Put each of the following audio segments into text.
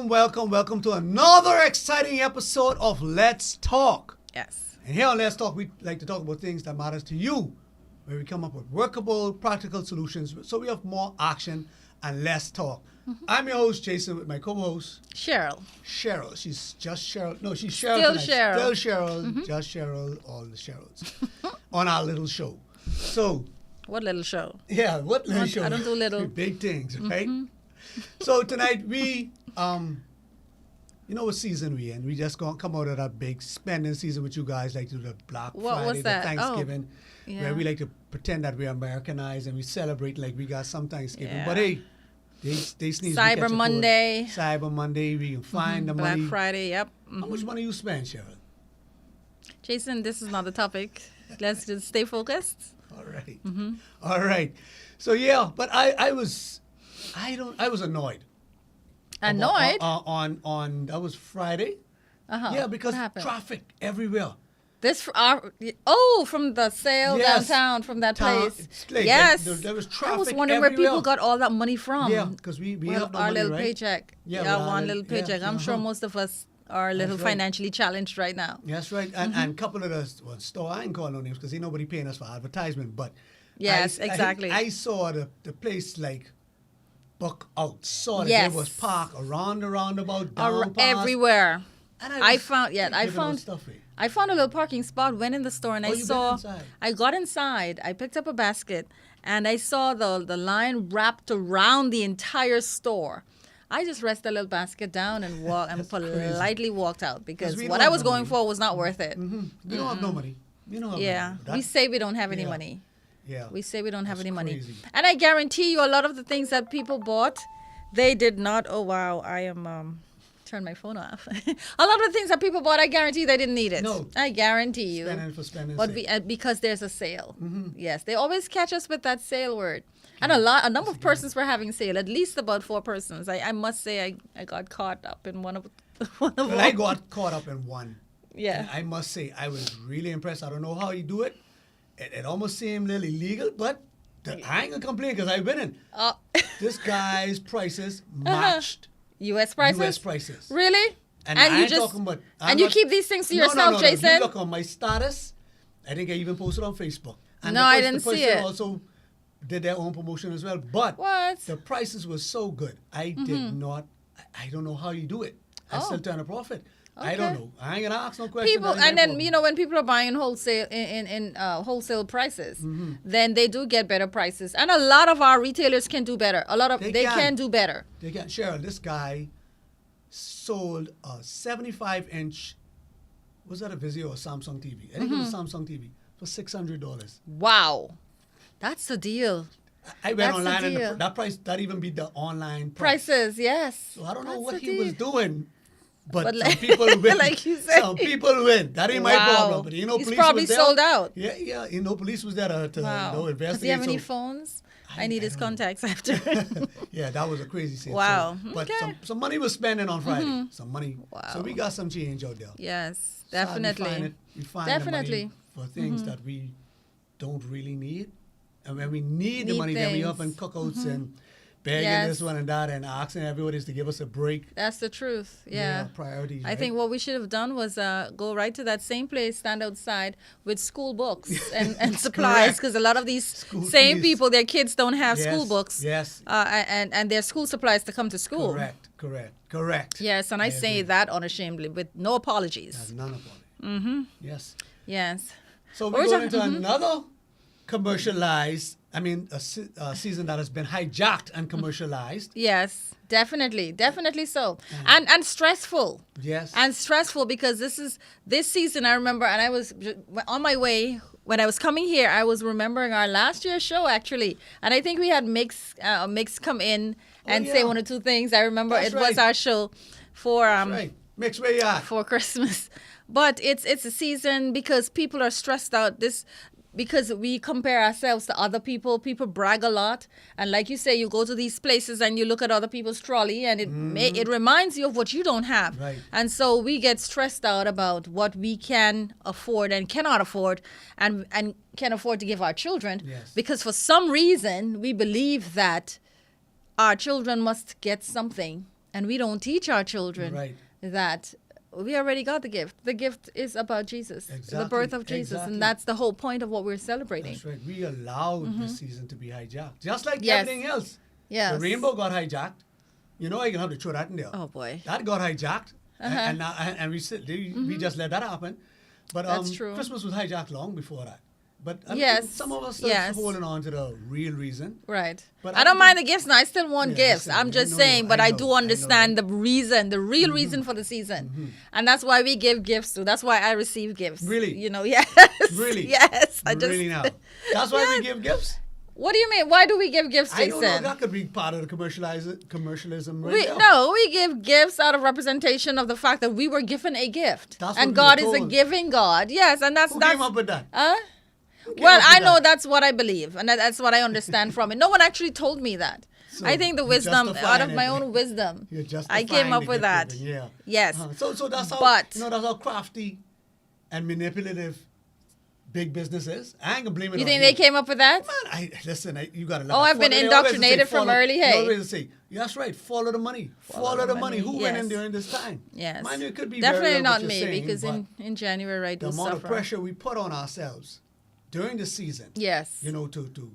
welcome to another exciting episode of Let's Talk. Yes. And here on Let's Talk, we like to talk about things that matters to you, where we come up with workable, practical solutions so we have more action and less talk. I'm your host, Jason, with my co-host, Cheryl. Cheryl. She's just Cheryl. No, she's Cheryl Still tonight. Cheryl. Still Cheryl. Just Cheryl, all the Cheryls on our little show. So, What little show? yeah, what little show? I don't do little. Big things, right? So tonight we, you know what season we in? We just gonna come out of that big spending season with you guys, like to the Black What Friday, was the that? Thanksgiving, Oh, yeah. where we like to pretend that we're Americanized and we celebrate like we got some Thanksgiving. Yeah. But hey, they sneeze. we catch a Cyber cold. Monday. Cyber Monday, we can find the Black money. Friday, yep. How much money you spend, Cheryl? Jason, this is not the topic. Let's just stay focused. All right. All right. So yeah, but I was annoyed. Annoyed? On that was Friday. Uh-huh. Yeah, because What happened? traffic everywhere. From the sale Yes. downtown, from that Town- place. it's like Yes. there was I traffic was wondering where everywhere. people got all that money from. Yeah, because we Well, have no our money, little right? paycheck. Yeah, Yeah, with our one little- little paycheck. yeah, I'm sure uh-huh. most of us are a little That's right. financially challenged right now. That's right. And a couple of the store, I ain't call no names because ain't nobody paying us for advertisement. But Yes, exactly. I saw the place like book out. Saw that Yes. there was park around the roundabout, Ar- down past. everywhere. And I was found- yeah, I giving out found- stuff, eh? I found a little parking spot, went in the store, and Oh, I you been saw. inside? I got inside. I picked up a basket, and I saw the line wrapped around the entire store. I just rested a little basket down and That's politely walked out because we what don't I have was no going money. for was not worth it. We don't have no money. We don't have Yeah, no money. we That- say we don't have any yeah. money. Yeah. We say we don't have That's any money, crazy. and I guarantee you, a lot of the things that people bought, they did not. Oh wow, I am. Turn my phone off. A lot of the things that people bought, I guarantee they didn't need it. No. I guarantee you. Spending for spending But sake. because there's a sale. Yes, they always catch us with that sale word. And a number of persons were having sale, at least about 4 persons. I must say I got caught up in one of Well, them. I got caught up in one. Yeah. And I must say, I was really impressed. I don't know how you do it. It almost seemed a little illegal, but I ain't gonna complain because I went in. This guy's prices matched U.S. prices? U.S. prices. Really? And And I you ain't just talking about. and you keep these things to yourself, no. Jason? You look on my status. I think I even posted on Facebook. And No, the I the didn't see person it. Also did their own promotion as well. But What? the prices were so good. I did not. I don't know how you do it. I Oh. still turn a profit. I don't Okay. know. I ain't gonna ask no questions. People, and then when people are buying wholesale in wholesale prices, then they do get better prices, and a lot of our retailers can do better. A lot of They they can. can do better. They got Cheryl. This guy sold a 75-inch. Was that a Vizio or Samsung TV? I think it was Samsung TV for $600. Wow, that's the deal. I went That's the online and deal. that price that even beat the online price. Prices, yes. So I don't know That's what the he was deal. doing. But But some like- people win. like you say. Some people win. That ain't my Wow. problem. But you know, He's police probably was there. sold out. Yeah. You know, police was there to Wow. investigate. Does he have any so- phones? I I need his don't know. contacts after. Yeah, that was a crazy sale. Wow. So, but Okay. some money was spending on Friday. Some money. Wow. So we got some change out there. Yes, Sad definitely. we find Definitely. the money for things that we don't really need. And when we need the Need money, then we up things. in cookouts and begging Yes. this one and that and asking everybody to give us a break. That's the truth. Yeah. Priorities. I right? think what we should have done was go right to that same place, stand outside with school books and supplies, Correct. because a lot of these School same fees. people, their kids don't have Yes, school books, yes. and their school supplies to come to school. Correct. Yes, and I say agree. that unashamedly with no apologies. There's none of it. Yes. Yes. So What we're was going that? into another commercialized, a season that has been hijacked and commercialized. Yes, definitely so, and stressful. Yes. And stressful because this season I remember, and I was on my way when I was coming here. I was remembering our last year's show actually, and I think we had Mix come in and say yeah. 1 or 2 things. I remember That's it was right. our show for right. Mix where you at. for Christmas, but it's a season because people are stressed out. Because we compare ourselves to other people. People brag a lot. And like you say, you go to these places and you look at other people's trolley and it reminds you of what you don't have. Right. And so we get stressed out about what we can afford and cannot afford and can afford to give our children. Yes. Because for some reason, we believe that our children must get something and we don't teach our children Right. that we already got the gift. The gift is about Jesus, the Exactly, birth of Jesus, exactly. and that's the whole point of what we're celebrating. That's right. We allowed this season to be hijacked. Just like Yes. everything else. Yes. The rainbow got hijacked. You know, you're going to have to throw that in there. Oh boy. That got hijacked. Uh-huh. And we just let that happen. But That's true. Christmas was hijacked long before that. But I Yes, think some of us are yes. holding on to the real reason. Right. But I I don't think- mind the gifts now. I still want Yeah, gifts. listen, I'm I just know saying, you. but I I know, do I know understand that. the reason, the real reason for the season. And that's why we give gifts too. That's why I receive gifts. Really? You know, yes. Really? Yes. Really now. That's why we give gifts. What do you mean? Why do we give gifts, I don't know. Jason? That could be part of the commercialism right We, there. no, we give gifts out of representation of the fact that we were given a gift. That's And what we God were is a told. giving God. Yes, and that's Who that's came up with that? Huh? Who came Well, up with I know that? that's what I believe, and that's what I understand from it. No one actually told me that. So I think the you're wisdom, out justifying of my it. own wisdom, You're I justifying came up the with gift that. giving, yeah. Yes. So that's how But- that's how crafty and manipulative big business is. I ain't gonna blame it You on think they came up with that? Man, you gotta Oh, I've been indoctrinated from early, hey. They always say, that's right, follow the money. Follow the money. Who went in yes. during this time? Yes. Mind you, it could be Definitely very well not what me, you're saying, because but in January I the do amount suffer. of pressure we put on ourselves during the season, Yes. you know, to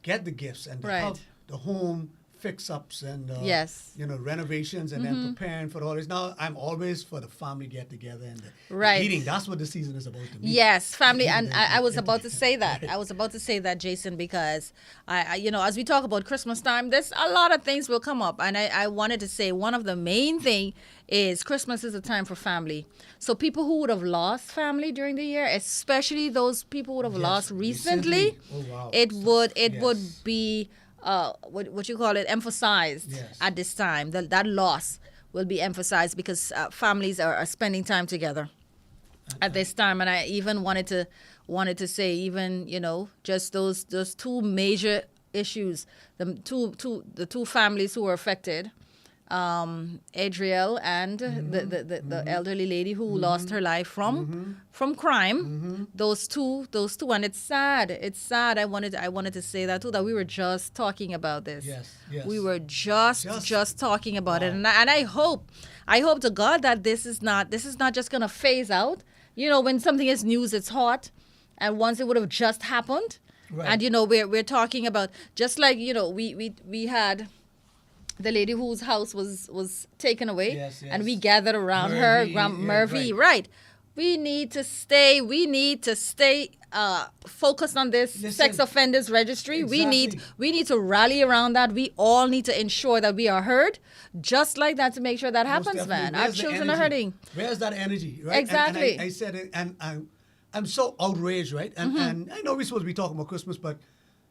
get the gifts and to Right. have the home fix-ups and Yes. you know, renovations and then preparing for all this. Now I'm always for the family get together and the Right. eating. That's what the season is about to me. Yes, family, and I was Yeah. about to say that. I was about to say that, Jason, because I you know, as we talk about Christmas time, there's a lot of things will come up, and I wanted to say one of the main thing is Christmas is a time for family. So people who would have lost family during the year, especially those people who would have Yes, lost recently, Oh wow. it would Yes. be what you call it, emphasized Yes. at this time. That loss will be emphasized because families are spending time together at this time. And I even wanted to say, even, you know, just those two major issues, the two families who were affected, Adriel and the elderly lady who lost her life from crime. Those two, and it's sad. It's sad. I wanted to say that too, that we were just talking about this. Yes, yes. We were just talking about it, Wow. and I hope to God that this is not just gonna phase out. You know, when something is news, it's hot, and once it would have just happened, Right. and you know, we're talking about, just like, you know, we had the lady whose house was taken away, Yes, and we yes. gathered around Murphy, her, yeah, Murphy, right. right. We need to stay focused on this Listen, sex offenders registry. We exactly. need to rally around that. We all need to ensure that we are heard, just like that, to make sure that Most happens, definitely. man. Our Where's the children are energy? hurting. Where's that energy, right? Exactly. And I said it, and I'm so outraged, right? And I know we're supposed to be talking about Christmas, but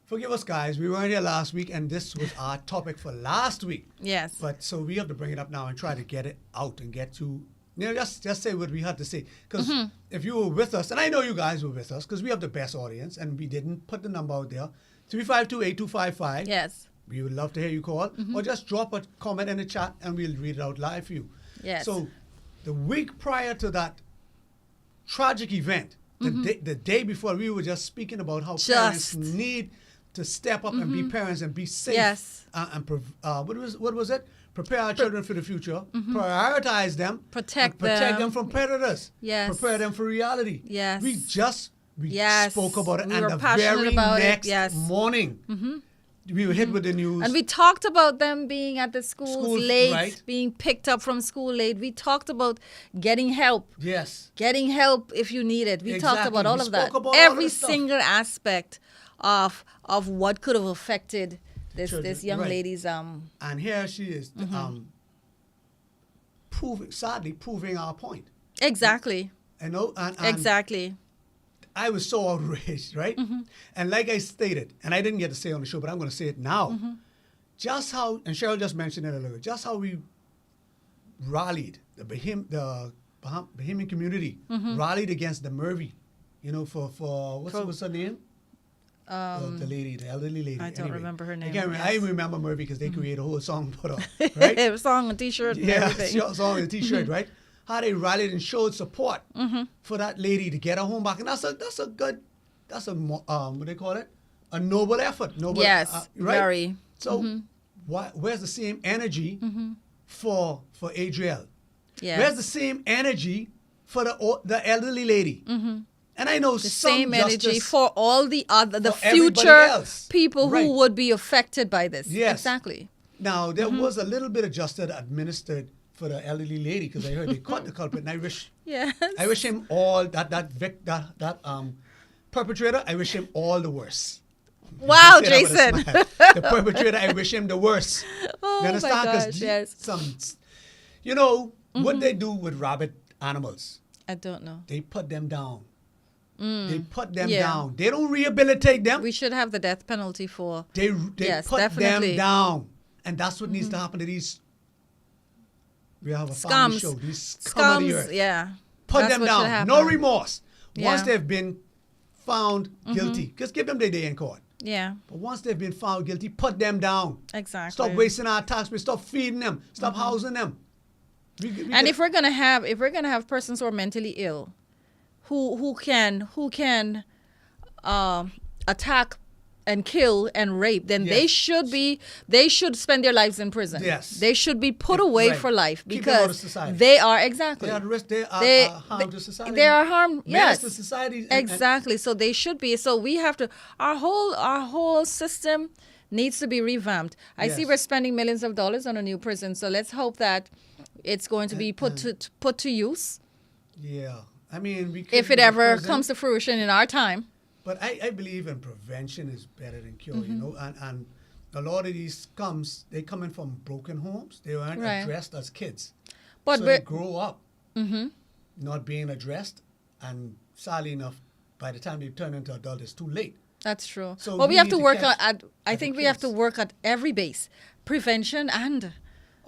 forgive us, guys. We weren't here last week, and this was our topic for last week. Yes. But so we have to bring it up now and try to get it out and get to, you know, just say what we had to say. Because if you were with us, and I know you guys were with us, because we have the best audience, and we didn't put the number out there, 352-8255. Yes. We would love to hear you call, or just drop a comment in the chat, and we'll read it out live for you. Yes. So the week prior to that tragic event, the day before, we were just speaking about how parents Just. need to step up and be parents and be safe. Yes. What was it? Prepare our children for the future. Prioritize them. Protect and protect them. them from predators. Yes. Prepare them for reality. Yes. We Yes. spoke about it, We and were the passionate very about it. next Yes. morning, we were hit with the news. And we talked about them being at the schools Schools, late, right. being picked up from school late. We talked about getting help. Yes. Getting help if you need it. We talked Exactly. about all We of that. spoke about all Every this stuff. single aspect of what could have affected this Children, young right. lady's And here she is, sadly proving our point. exactly. You know, and Exactly. I was so outraged, right? And like I stated, and I didn't get to say it on the show, but I'm going to say it now. Just how, and Cheryl just mentioned it a little, just how we rallied the Bahamian community rallied against the Murphy, you know, for what's her name? The lady, the elderly lady. I don't remember her name, I, can't yes. I remember Murphy because they created a whole song for her, right? It was song, a T-shirt, and Yeah, everything. song and a T-shirt, right? How they rallied and showed support for that lady to get her home back, and that's a good, what they call it, a noble effort. Noble, Yes, right? very. So, where's the same energy for Adriel. Yes. Where's the same energy for the elderly lady? Mm-hmm. And I know The some same energy justice for all the for everybody future else. people Right. who would be affected by this. Yes. Exactly. Now, there Mm-hmm. was a little bit of justice administered for the elderly lady because I heard they caught the culprit, and I wish him all that perpetrator. I wish him all the worst. Wow, I say that with a Jason. smile. The perpetrator, I wish him the worst. Oh, You my understand? 'Cause gosh, yes. what they do with rabid animals, I don't know. they put them down. They put them Yeah. down. They don't rehabilitate them. We should have the death penalty for. They Yes, put definitely. them down. And that's what needs to happen to these. We have a family Scums. show. These scum of the Scums, earth. yeah. Put That's them what should down. No happen. remorse. Once Yeah. they've been found guilty, just give them their day in court. Yeah, But once they've been found guilty, put them down. exactly. Stop wasting our taxpayers. Stop feeding them. Stop housing them. And if we're gonna have persons who are mentally ill, who can attack and kill and rape, then they should spend their lives in prison. Yes. They should be put away Right. for life Keep them out of because society. they are exactly. they are, they are They- harm to society. They are harm. Menace Yes. to society. Exactly. So they should be. So we have to. Our whole system needs to be revamped. I see Yes. we're spending millions of dollars on a new prison. So let's hope that it's going to be put to use Yeah. I mean, we could if it use ever prison, comes to fruition in our time. But I believe in prevention is better than cure, Mm-hmm. you know. And a lot of these scums, they come in from broken homes. They weren't Right. addressed as kids. But so we're- they grow up not being addressed. And sadly enough, by the time they turn into adults, it's too late. That's true. So But we we have need to to work catch at. I the think we have to kids. work at every base, prevention and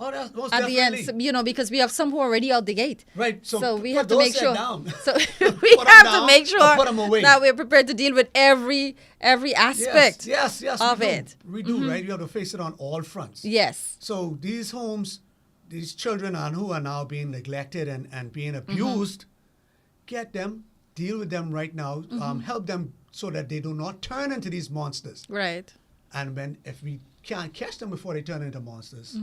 Oh, that's most at the definitely. end, because we have some who are already out the gate. Right. So, we put have to those make set sure. down. So Put we 'em have down to make or sure put 'em away. that we're prepared to deal with every aspect. Yes, of we do. it. We do, right? You have to face it on all fronts. Yes. So these homes, these children who are now being neglected and being abused, get them, deal with them right now, help them so that they do not turn into these monsters. Right. And if we can't catch them before they turn into monsters,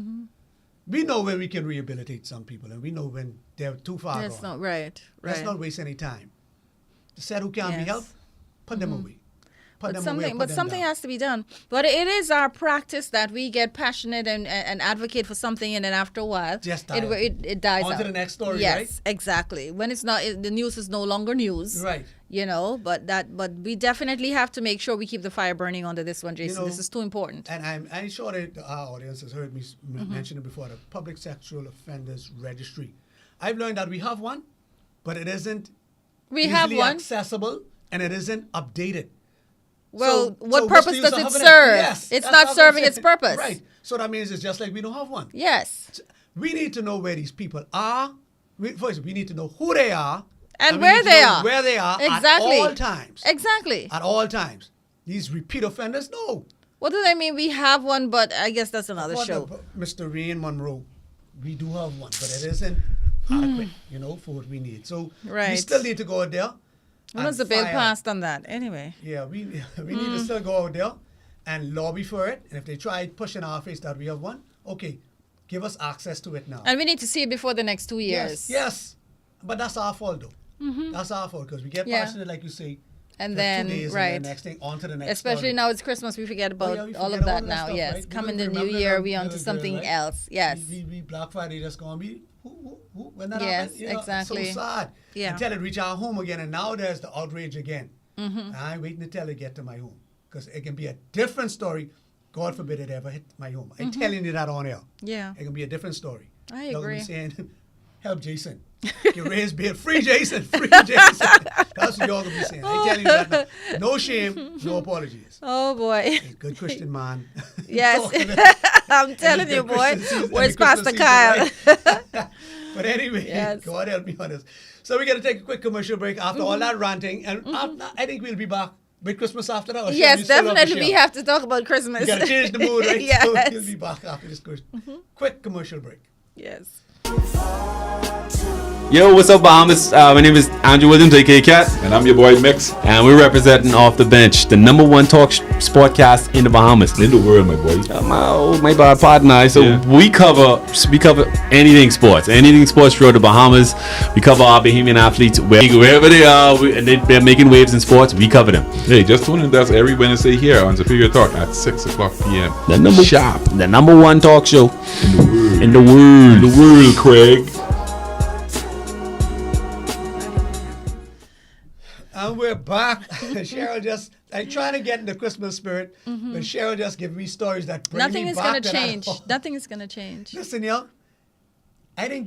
we know where we can rehabilitate some people, and we know when they're too far That's gone. not right. Let's Right. not waste any time. The said who can't be Yes. helped, put them away. Put them away. But something has to be done. But it is our practice that we get passionate and advocate for something, and then after a while, Just die out. it dies On out. to the next story, yes, right? exactly. When it's not, the news is no longer news. Right. But we definitely have to make sure we keep the fire burning under this one, Jason. know, this is too important. And I'm sure that our audience has heard me mention it before, the Public Sexual Offenders Registry. I've learned that we have one, but it isn't We have easily one. accessible, and it isn't updated. Well, So what what's purpose the use does of it having serve? Yes, It's that's not what I'm serving saying. its purpose. Right. So that means it's just like we don't have one. Yes. We need to know where these people are. First, we need to know who they are. And we where need to they know are. Where they are Exactly. at all times. Exactly. At all times. These repeat offenders, no. What does that mean? We have one, but I guess that's another For show. Mr. Rain Monroe, we do have one, but it isn't adequate, for what we need. So we Right. still need to go out there. When and was the bill fire. passed on that? Anyway. Yeah, we need to still go out there and lobby for it. And if they try pushing our face that we have one, okay, give us access to it now. And we need to see it before the next 2 years. Yes. But that's our fault, though. That's our fault because we get Yeah. passionate, like you say. And for then, 2 days, right. and the next thing, on to the next. Especially story. now it's Christmas, we forget about we all forget of that all now. stuff, Yes, right? We coming the don't new remember year, that we on to little something girl, right? else. Yes. We Black Friday just gonna be who when that Yes, happened. exactly. So sad. Yeah. Until it reach our home again, and now there's the outrage again. I'm waiting until it get to my home because it can be a different story. God forbid it ever hit my home. I'm telling you that on air. Yeah. It can be a different story. I Y'all gonna agree. be saying, help Jason. Get raised bail. Free Jason. Free Jason. That's what y'all gonna be saying. I'm telling you that now. No shame, no apologies. Oh boy. Good Christian man. Yes. Talking it. I'm telling you, Good boy. Christian season- Where's the Christmas Pastor season, Kyle? right? But anyway, Yes. God help me on this. So we're going to take a quick commercial break after all that ranting. And after, I think we'll be back with Christmas after that. Or shall we Yes, still have the definitely. We show? have to talk about Christmas. We got to change the mood, right? Yes. So we'll be back after this quick commercial break. Yes. Far too Yo, what's up, Bahamas? My name is Andrew Williams, aka Cat, And I'm your boy Mix. and we're representing Off the Bench, the #1 talk sportcast in the Bahamas. In the world, my boy. My bad partner. So Yeah. we cover anything sports throughout the Bahamas. We cover our Bahamian athletes wherever they are, and they're making waves in sports. We cover them. Hey, just tune in to us every Wednesday here on Superior Talk at 6 o'clock p.m. Sharp. The #1 talk show In the world. in the world. Craig. And we're back. Cheryl just, I'm trying to get in the Christmas spirit, but Cheryl just give me stories that bring Nothing me is back going to that I- change. Nothing is going to change. Listen, yo, I think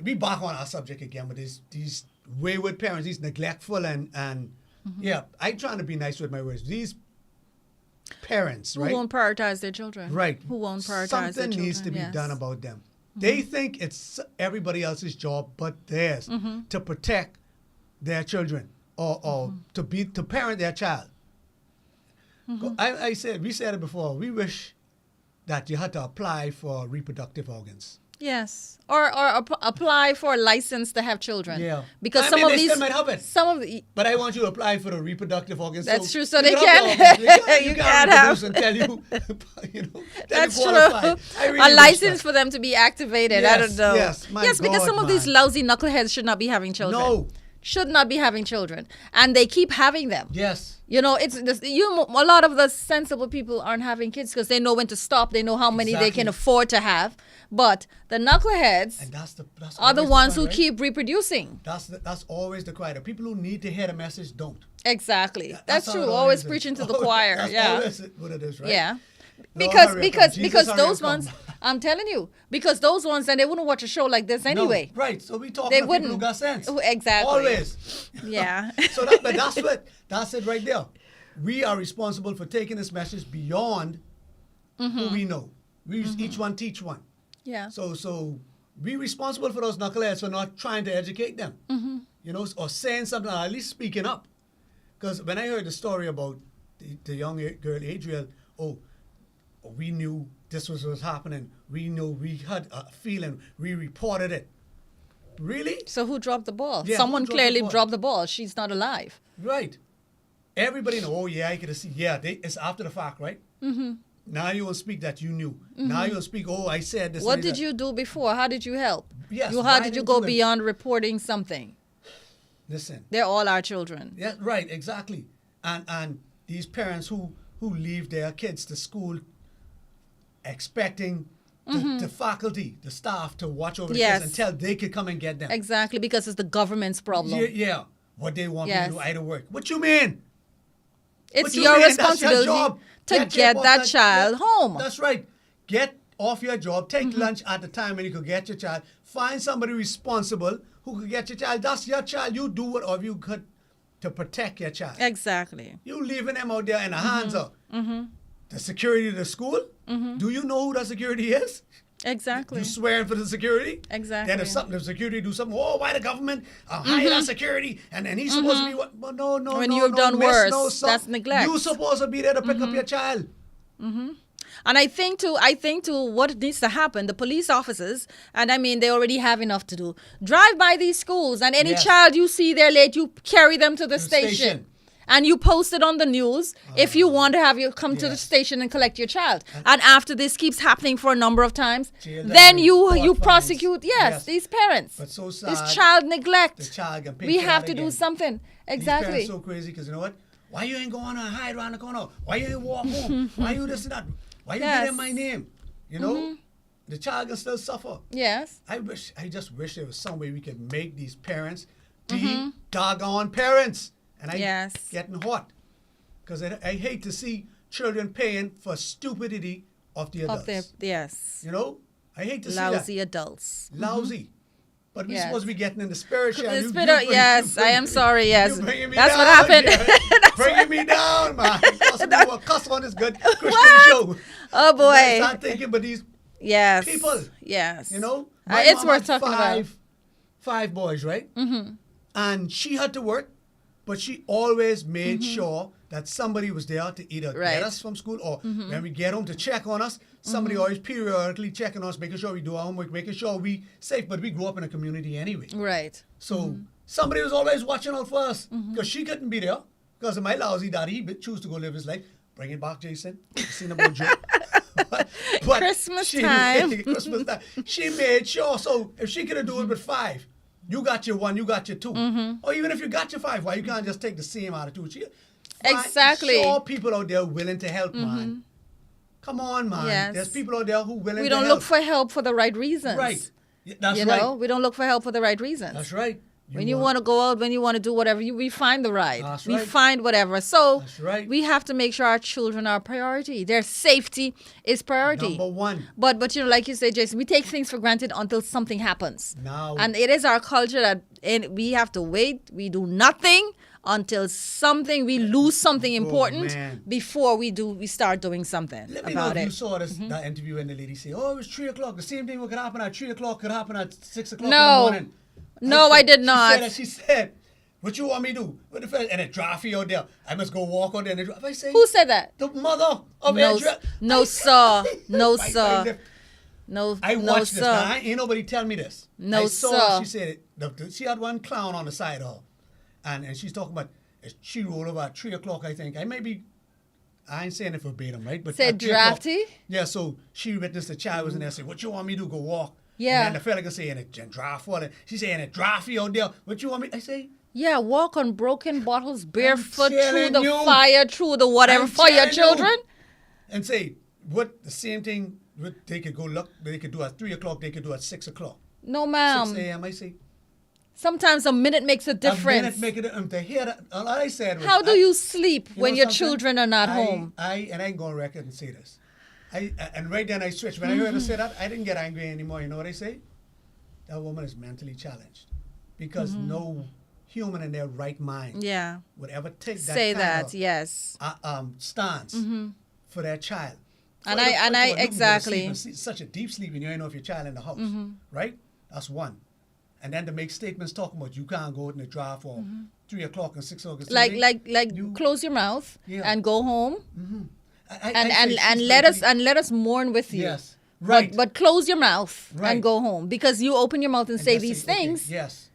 we back on our subject again with these wayward parents, these neglectful and yeah, I'm trying to be nice with my words. These parents, Who right? won't prioritize their children? Right. Who won't prioritize Something their children? needs to be Yes. done about them. They think it's everybody else's job but theirs to protect their children or to parent their child. We said it before. We wish that you had to apply for reproductive organs. Yes, or apply for a license to have children. Yeah. because I some mean, of they these, still might have it. some of the, But I want you to apply for the reproductive organs. That's true, so you they can can- have the organs. you can can't reproduce have- and tell you, you know, tell that's you true. qualified. I really A wish license that. for them to be activated. I Yes, don't know. yes, my because God, some of these man. lousy knuckleheads should not be having children. No. Should not be having children, and they keep having them. Yes. You know, it's this, a lot of the sensible people aren't having kids because they know when to stop. They know how many they can Exactly. afford to have. But the knuckleheads And that's are the always ones cry, who right? keep reproducing. That's always the cry. The people who need to hear the message don't. Exactly. That's how true. it Always is. preaching to the choir. That's Yeah. always what it is, right? Yeah. No, Because hurry up, because Jesus, because hurry those up, ones, come. I'm telling you, because those ones, then they wouldn't watch a show like this anyway. No, right. So we talking They to people who wouldn't. got sense. Oh, exactly. Always. Yeah. So that's it right there. We are responsible for taking this message beyond who we know. We each one teach one. Yeah. So be responsible for those knuckleheads for not trying to educate them. You know, or saying something, or at least speaking up. Because when I heard the story about the young girl Adriel, we knew this was happening. We knew, we had a feeling. We reported it. Really? So who dropped the ball? Yeah, who Someone dropped the clearly ball? dropped the ball. She's not alive. Right. Everybody know, oh yeah, I could see. Yeah, it's after the fact, right? Now you will speak that you knew. Now you will speak, oh, I said this. What and I did said. you do before? How did you help? Yes, How why did you didn't go you- beyond reporting something? Listen. They're all our children. Yeah, right, exactly. And these parents who leave their kids to school expecting the faculty, the staff to watch over the Yes. kids until they could come and get them. Exactly, because it's the government's problem. Yeah. What they want me Yes. to do, I to work. What you mean? It's What you your mean? That's responsibility job. to your get boss, that child home. That's right. Get off your job. Take Mm-hmm. lunch at the time when you could get your child. Find somebody responsible who could get your child. That's your child. You do whatever you could to protect your child. Exactly. You leaving them out there in the Mm-hmm. hands of the security of the school. Do you know who the security is? Exactly. You swearing for the security? Exactly. Then if the security do something, oh, why the government hire that security? And he's supposed to be what? Well, no, When no, you've no, done miss, worse, no, son. that's neglect. You supposed to be there to pick up your child. And I think to what needs to happen, the police officers, and I mean they already have enough to do. Drive by these schools, and any Yes. child you see there late, you carry them to the station. station. And you post it on the news if you want to have you come to the yes. station and collect your child. And after this keeps happening for a number of times, Jail then them, you court prosecute fines. yes, Yes. these parents. But so this sad, child neglect. the child can pay We for have that to do again. something. These Exactly. parents so crazy because you know what? Why you ain't going to hide around the corner? Why you ain't walk home? Why you this and that? Why you Yes. get in my name? You know? The child can still suffer. Yes. I just wish there was some way we could make these parents be doggone parents. And I Yes. getting hot. Because I hate to see children paying for stupidity of the adults. Of their yes. You know? I hate to Lousy see adults. that. Lousy. But we're Yes. supposed to be getting in the spirit. Cheryl. The You spirit, bring- yes, you I am sorry, yes. you bringing me That's what down, happened. yeah. Bringing me down, man. Cuss on this good Christian What? show. Oh boy. I start thinking, but these Yes. people, Yes. you know, It's mom worth had talking about. five boys, right? Mm-hmm. And she had to work, but she always made sure that somebody was there to either Right. get us from school or when we get home to check on us. somebody always periodically checking us, making sure we do our homework, making sure we safe. But we grew up in a community anyway. Right. So somebody was always watching out for us because she couldn't be there because of my lousy daddy. He choose to go live his life. Bring it back, Jason. Seen about Joe. but Christmas time. Christmas time. She made sure. So if she could have do it with 5, you got your 1, you got your 2. Or even if you got your 5, why you can't just take the same out of 2? Exactly. Sure, people out there willing to help, man. Come on, man. Yes. There's people out there who willing We to don't help. look for help for the right reasons. Right. That's you right. know, we don't look for help for the right reasons. That's right. When you want to go out, when you want to do whatever, we find the ride. That's We right. find whatever. So That's right. we have to make sure our children are a priority. Their safety is priority. Number 1. But you know, like you say, Jason, we take things for granted until something happens. Now- And it is our culture that we have to wait. We do nothing until we lose something important man. before we start doing something Let me know about if you it. saw that interview and the lady say, "Oh, it was 3 o'clock. The same thing could happen at 3 o'clock. Could happen at 6 o'clock No. in the morning." No, I did not. She said, "What you want me to do?" What if and it drafty out there? I must go walk out there. And it I say, Who said that? the mother of No, Edra. no, sir. No, I- sir. No, I no, watched this. sir. Now, ain't nobody tell me this. No, I saw sir. She said it. She had one clown on the side of her, and she's talking about. She rolled over at 3 o'clock, I think. I ain't saying it verbatim, right? But Said at 3 o'clock- drafty? Yeah, so she witnessed the child was in there saying, "What you want me to do? Go walk?" Yeah. And then the fella could say, "And it draft water." She saying, "It drafty out there. What you want me?" I say, Yeah, walk on broken bottles barefoot through telling the you. fire, through the whatever I'm for your telling you. children. and say, "What the same thing? What they could go look. They could do at 3 o'clock. They could do at 6 o'clock, No, 6 ma'am. a.m." I say, Sometimes a minute makes a "A difference. minute make it." To hear that, all I said was, How do you sleep You when know your something? children are not home? I ain't going to record and say this. And right then I switched. When I heard her say that, I didn't get angry anymore. You know what I say? That woman is mentally challenged because no human in their right mind Yeah. would ever take that Say kind that, of, yes. stance for their child. And For the- I- and for I- you to go to exactly. sleep and see such a deep sleep and you ain't know if your child in the house, right? That's one. And then to make statements talking about you can't go out in the drive for 3 o'clock and 6 o'clock. Like you- close your mouth Yeah. and go home I and say and she's let us mourn with you. Yes, right. But close your mouth Right. and go home because you open your mouth and say just these okay, things. yes.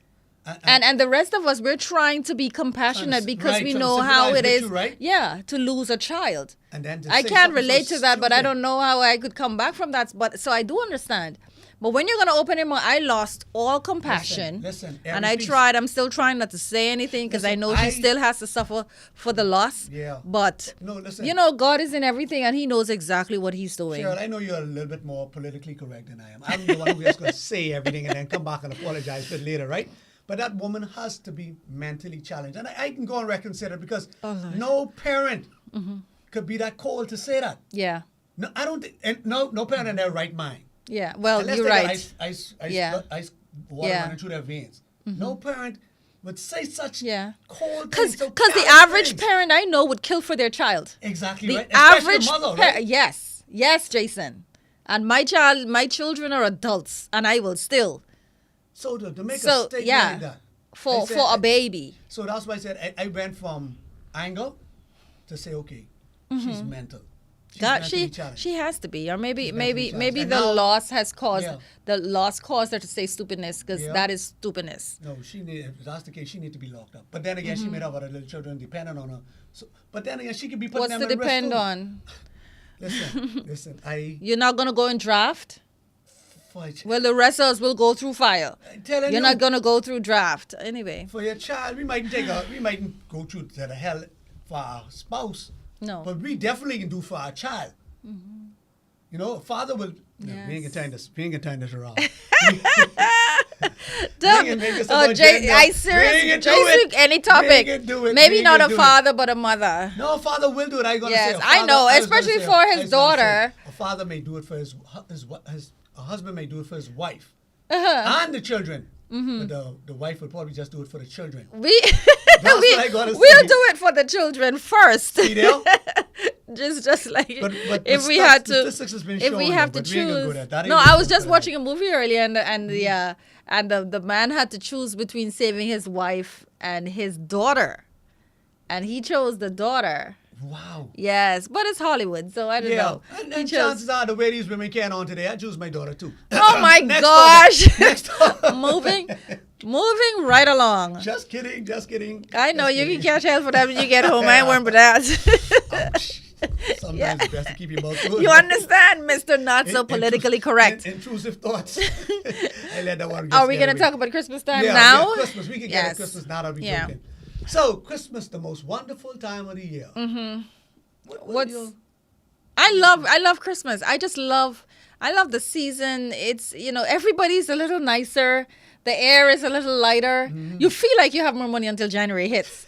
And the rest of us, we're trying to be compassionate because right, we trying to know how sympathize it with is, you, right? yeah, to lose a child. And then to I say can't something relate so to that, but I stupid. don't know how I could come back from that. But so I do understand. But when you're gonna open your mouth, I lost all compassion. Listen, and every I piece- tried. I'm still trying not to say anything because I Listen, know she I- still has to suffer for the loss. Yeah. But No, listen. you know, God is in everything, and He knows exactly what He's doing. Cheryl, I know you're a little bit more politically correct than I am. I'm the one who's just going to say everything and then come back and apologize a bit later, right? But that woman has to be mentally challenged. And I can go and reconsider it because Oh, Lord. no parent could be that cold to say that. Yeah, No, I don't think, and no parent in their right mind. yeah. Well, Unless you're they got right. ice Yeah. water Yeah. running through their veins. No parent would say such Yeah. cold Because things. so the bad average things. parent I know would kill for their child. Exactly The right. Especially average mother, parent, right? yes, Jason. And my children are adults, and I will still So to make a So, statement yeah, like that. for I said, a baby. So that's why I said I went from anger to say, okay, she's mental. She's God, mentally challenged. she has to be, or maybe She's mentally maybe challenged. maybe And the now- loss has caused Yeah. her to say stupidness because Yeah. that is stupidness. No, if that's the case, she need to be locked up. But then again, she may have other little children dependent on her. So, but then again, she could be putting What's them to at risk depend too. on? Listen, I You're not gonna go and draft. fight. Well, the rest of us will go through fire. I'm telling You're you, not gonna go through draft anyway. for your child, we mightn't go through to the hell for our spouse. No. But we definitely can do for our child. You know, a father will. No, we ain't Yes. gonna turn this around. Don't- can make this oh, about gender. I We seriously, can do it. any We topic. can do it. Maybe We not can a do it. father, but a mother. No, a father will do it. I ain't gonna say. Yes, a I father- know, was gonna especially say- for I his was gonna say daughter. A father may do it for his a husband may do it for his wife Uh-huh. and the children. But the wife would probably just do it for the children. We That's what I gotta we'll say. do it for the children first. See there? just like But if we had to, statistics has been if we showing have that, to but we ain't gonna go choose. there. That ain't No, gonna I go was there just tonight. watching a movie earlier, and the man had to choose between saving his wife and his daughter, and he chose the daughter. Wow. Yes, but it's Hollywood, so I don't know. And He chose- chances are the way these women can on today, I choose my daughter too. Oh my Next gosh. Next door. Moving right along. Just kidding, just kidding. I know just you kidding. can catch hell for that when you get home. I ain't worrying about that. Ouch. Sometimes it's best to keep your mouth closed. You understand, Mr. Not so politically correct. Intrusive thoughts. I let that one. Are we going to talk about Christmas time yeah, now? Yeah, Christmas. We can get Yes. to Christmas now that we Yeah. joking. So Christmas, the most wonderful time of the year. Mm-hmm. What's I love Christmas. I love the season. It's, everybody's a little nicer. The air is a little lighter. Mm-hmm. You feel like you have more money until January hits.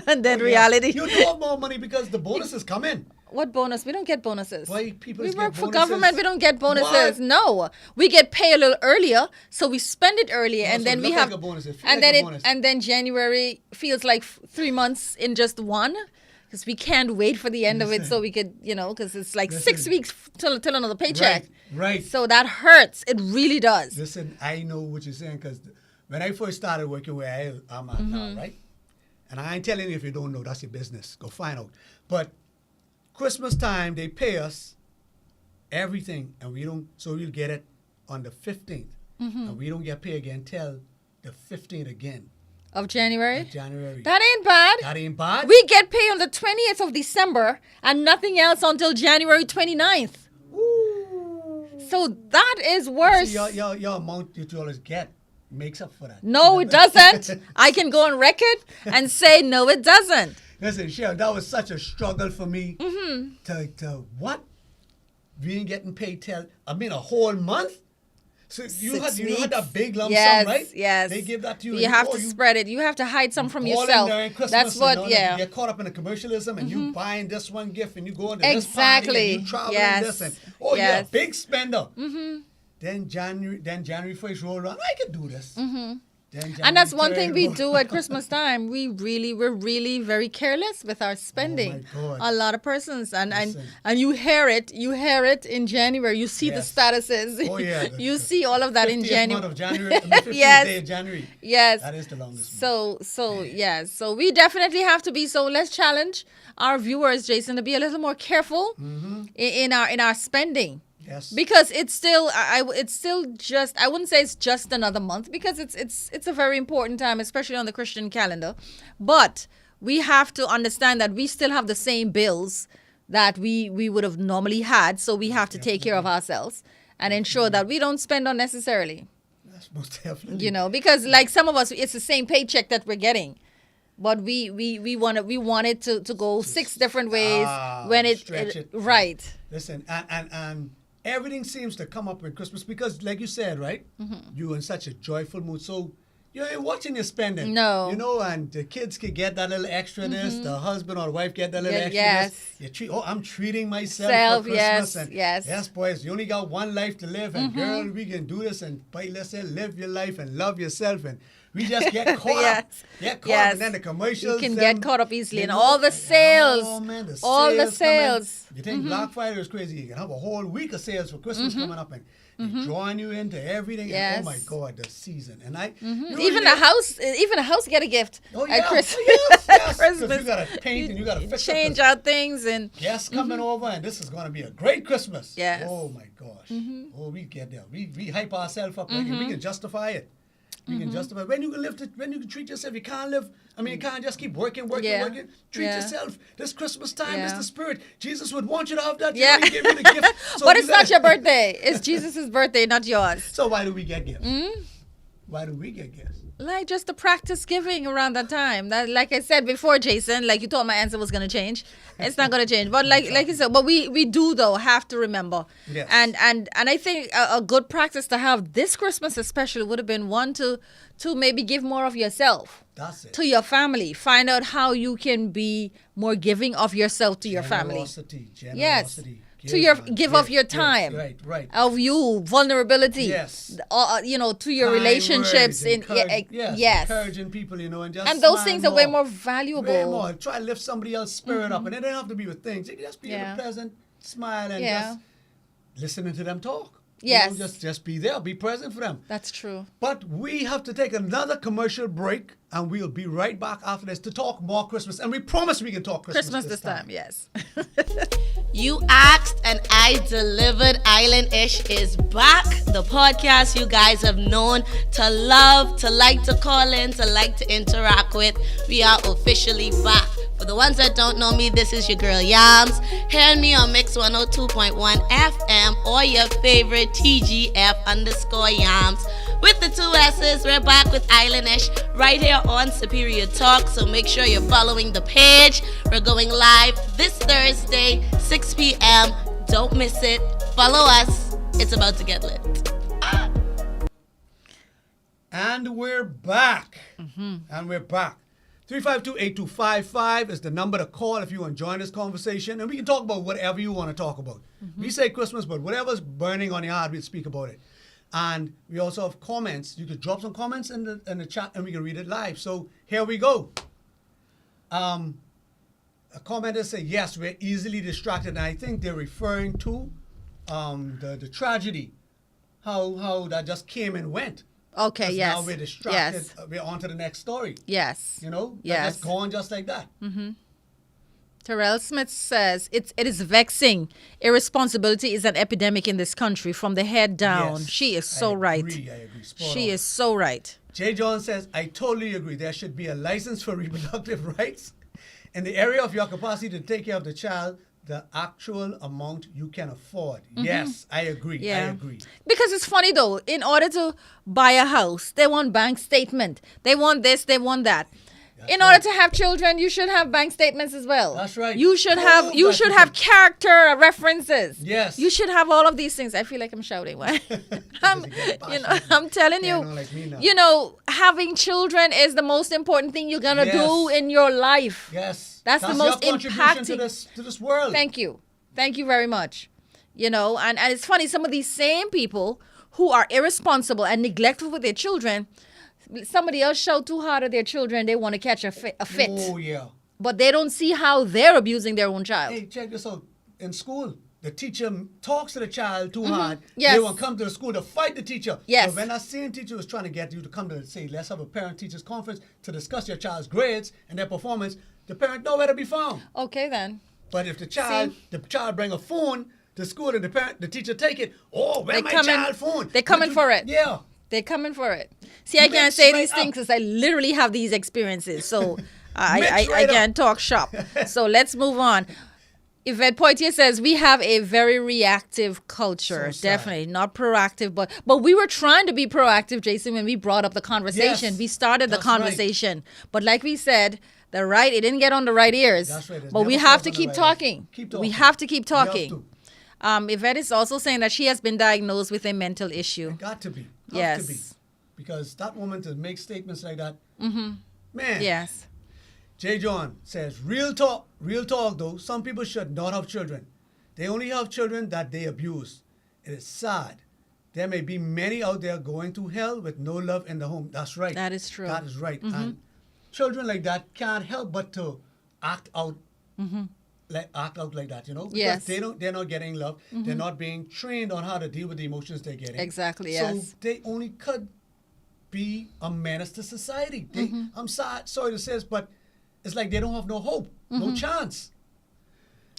And then reality. You do have more money because the bonuses come in. What bonus? We don't get bonuses. Why people We get work for bonuses? government. We don't get bonuses. What? No, we get paid a little earlier, so we spend it earlier, and so then it we look have, like a bonus. It feel and like then a bonus. and then January feels like 3 months in just one, because we can't wait for the end of it, so we could, because it's like 6 Listen. weeks till another paycheck. Right. So that hurts. It really does. Listen, I know what you're saying because when I first started working where I'm at Mm-hmm. now, right? And I ain't telling you if you don't know, that's your business. Go find out. But Christmas time, they pay us everything, and we don't. So we'll get it on the 15th, Mm-hmm. and we don't get paid again till the 15th again, Of January. of January. That ain't bad. That ain't bad. We get paid on the 20th of December and nothing else until January 29th. Ooh. So that is worse. See, your amount you always get makes up for that. No, it doesn't. I can go on record and say, no, it doesn't. Listen, Cheryl, that was such a struggle for me. Mm-hmm. To what? We ain't getting paid till a whole month. So you 6 had that big lump yes, sum, right? Yes. They give that to you. You and have to spread it. You have to hide some from yourself. That's what, You get caught up in the commercialism and you buying this one gift and you go into this party Exactly. and you traveling Yes. this and Yes. you're a big spender. Mm-hmm. Then January 1st roll around. I can do this. Mm-hmm. And that's one thing we do at Christmas time. We're really very careless with our spending. Oh my God. A lot of persons, and Listen. you hear it in January. You see Yes. the statuses. Oh, yeah. You see all of that in 50th January. month of January. 50th Yes. day of January. Yes. That is the longest month. So we definitely have to be. So let's challenge our viewers, Jason, to be a little more careful in our spending. Yes. Because it's still, it's still just, I wouldn't say it's just another month, because it's a very important time, especially on the Christian calendar. But we have to understand that we still have the same bills that we would have normally had. So we have to take care of ourselves and ensure that we don't spend unnecessarily. That's most definitely. Because like some of us, it's the same paycheck that we're getting. But we want it to go 6 different ways when stretch it. right. Listen, and everything seems to come up with Christmas because, like you said, right? Mm-hmm. You're in such a joyful mood. So you're watching your spending. No. And the kids could get that little extra this. The husband or the wife get that little Yeah, extra yes. this. I'm treating myself Self, for Christmas. yes, and yes. Yes, boys, you only got one life to live. And girl, we can do this. And let's say live your life and love yourself. And we just get caught up. Yes. Get caught Yes. up. And then the commercials. You can them, get caught up easily you in know, all the sales. Oh, man, the All the sales coming. sales. You think Black Friday is crazy? You can have a whole week of sales for Christmas coming up and drawing you into everything. Yes. And, oh my God, the season. And Even a house get a gift at Christmas. Yes, yes. 'Cause Christmas. you gotta paint and you gotta fix up change the out things and guests coming over, and this is gonna be a great Christmas. Yes. Oh my gosh. Oh, we get there. We hype ourselves up. Like, we can justify it. We can justify when you can when you can treat yourself. You can't live. You can't just keep working. Yeah. Treat Yeah. yourself. This Christmas time is Yeah. the spirit. Jesus would want you to have that. Yeah. He gave you the gift. So but you it's not gotta- your birthday. It's Jesus' birthday, not yours. So why do we get gifts? Why do we get gifts? Like just to practice giving around that time. That, like I said before, Jason, like you thought my answer was gonna change. It's not gonna change. But like you said, but we do though have to remember. Yes. And I think a good practice to have this Christmas especially would have been one to maybe give more of yourself That's it. to your family. Find out how you can be more giving of yourself to your family. Generosity. Yes. Give, Give man. of your time. Right. Of you, vulnerability. Yes. To your Kind relationships. words, yes. Yes. Encouraging people, and just And those smile things are way more valuable. Way more. Try to lift somebody else's spirit up, and it don't have to be with things. It can just be in Yeah. the present, smile, and Yeah. just listening to them talk. Yes. Just be there, be present for them. That's true. But we have to take another commercial break, and we'll be right back after this to talk more Christmas. And we promise we can talk Christmas this time, yes. You asked and I delivered. Island-ish is back. The podcast you guys have known to love, to like to call in, to like to interact with. We are officially back. For the ones that don't know me, this is your girl Yams. Hearing me on Mix 102.1 FM or your favorite TGF_Yams. With the 2 S's, we're back with Island-ish right here on Superior Talk. So make sure you're following the page. We're going live this Thursday, 6 p.m. Don't miss it. Follow us. It's about to get lit. And we're back. And we're back. 352-8255 is the number to call if you want to join this conversation. And we can talk about whatever you want to talk about. We say Christmas, but whatever's burning on your heart, we'll speak about it. And we also have comments. You could drop some comments in the chat and we can read it live. So here we go. A commenter said, yes, we're easily distracted. And I think they're referring to the tragedy, how that just came and went. Okay, 'Cause yes. Now we're distracted. Yes. We're on to the next story. Yes. You know? Yes. That's gone just like that. Terrell Smith says, it is vexing. Irresponsibility is an epidemic in this country from the head down. Yes, She is so I right. agree. Spot She on. is so right. Jay John says, I totally agree. There should be a license for reproductive rights in the area of your capacity to take care of the child, the actual amount you can afford. Yes, I agree. I Yeah. agree. Because it's funny though, in order to buy a house, they want bank statement. They want this, they want that. In order to have children, you should have bank statements as well. That's right. You should Prove have that you you should can- have character references. Yes. You should have all of these things. I feel like I'm shouting. I'm, I'm telling Yeah, you, no, like me now. you know, having children is the most important thing you're gonna Yes. do in your life. Yes. That's the most your contribution impacting- to this world. Thank you. Thank you very much. You know, and it's funny, some of these same people who are irresponsible and neglectful with their children, somebody else shout too hard at their children, they want to catch a fit. Oh, yeah. But they don't see how they're abusing their own child. Hey, check this out. In school, the teacher talks to the child too hard. Yes. They will come to the school to fight the teacher. Yes. But when that same teacher was trying to get you to come to say, let's have a parent-teachers conference to discuss your child's grades and their performance, the parent nowhere to be found. Okay, then. But if the child bring a phone to school and the teacher take it, where They my come in- child phone? they coming What for it. Yeah. They're coming for it. See, I can't Mix say right these things up. because I literally have these experiences. So I Mix right up. can't talk shop. So let's move on. Yvette Poitier says, we have a very reactive culture. So sad. Definitely. Not proactive, but we were trying to be proactive, Jason, when we brought up the conversation. Yes, We started the that's right. conversation. But like we said, it didn't get on the right ears. That's right. It's But we never have falls to on the keep right ears. talking. Keep We talking. have to keep We have talking. to. Yvette is also saying that she has been diagnosed with a mental issue. Got to be. Have Yes. to be. Because that woman to make statements like that, man. Yes. Jay John says, real talk though, some people should not have children. They only have children that they abuse. It is sad. There may be many out there going to hell with no love in the home. That's right. That is true. That is right. And children like that can't help but to act out like that, you know? Because Yes. they're not getting love. They're not being trained on how to deal with the emotions they're getting. Exactly, So yes. they only could be a menace to society. I'm sorry to say this, but it's like they don't have no hope, no chance.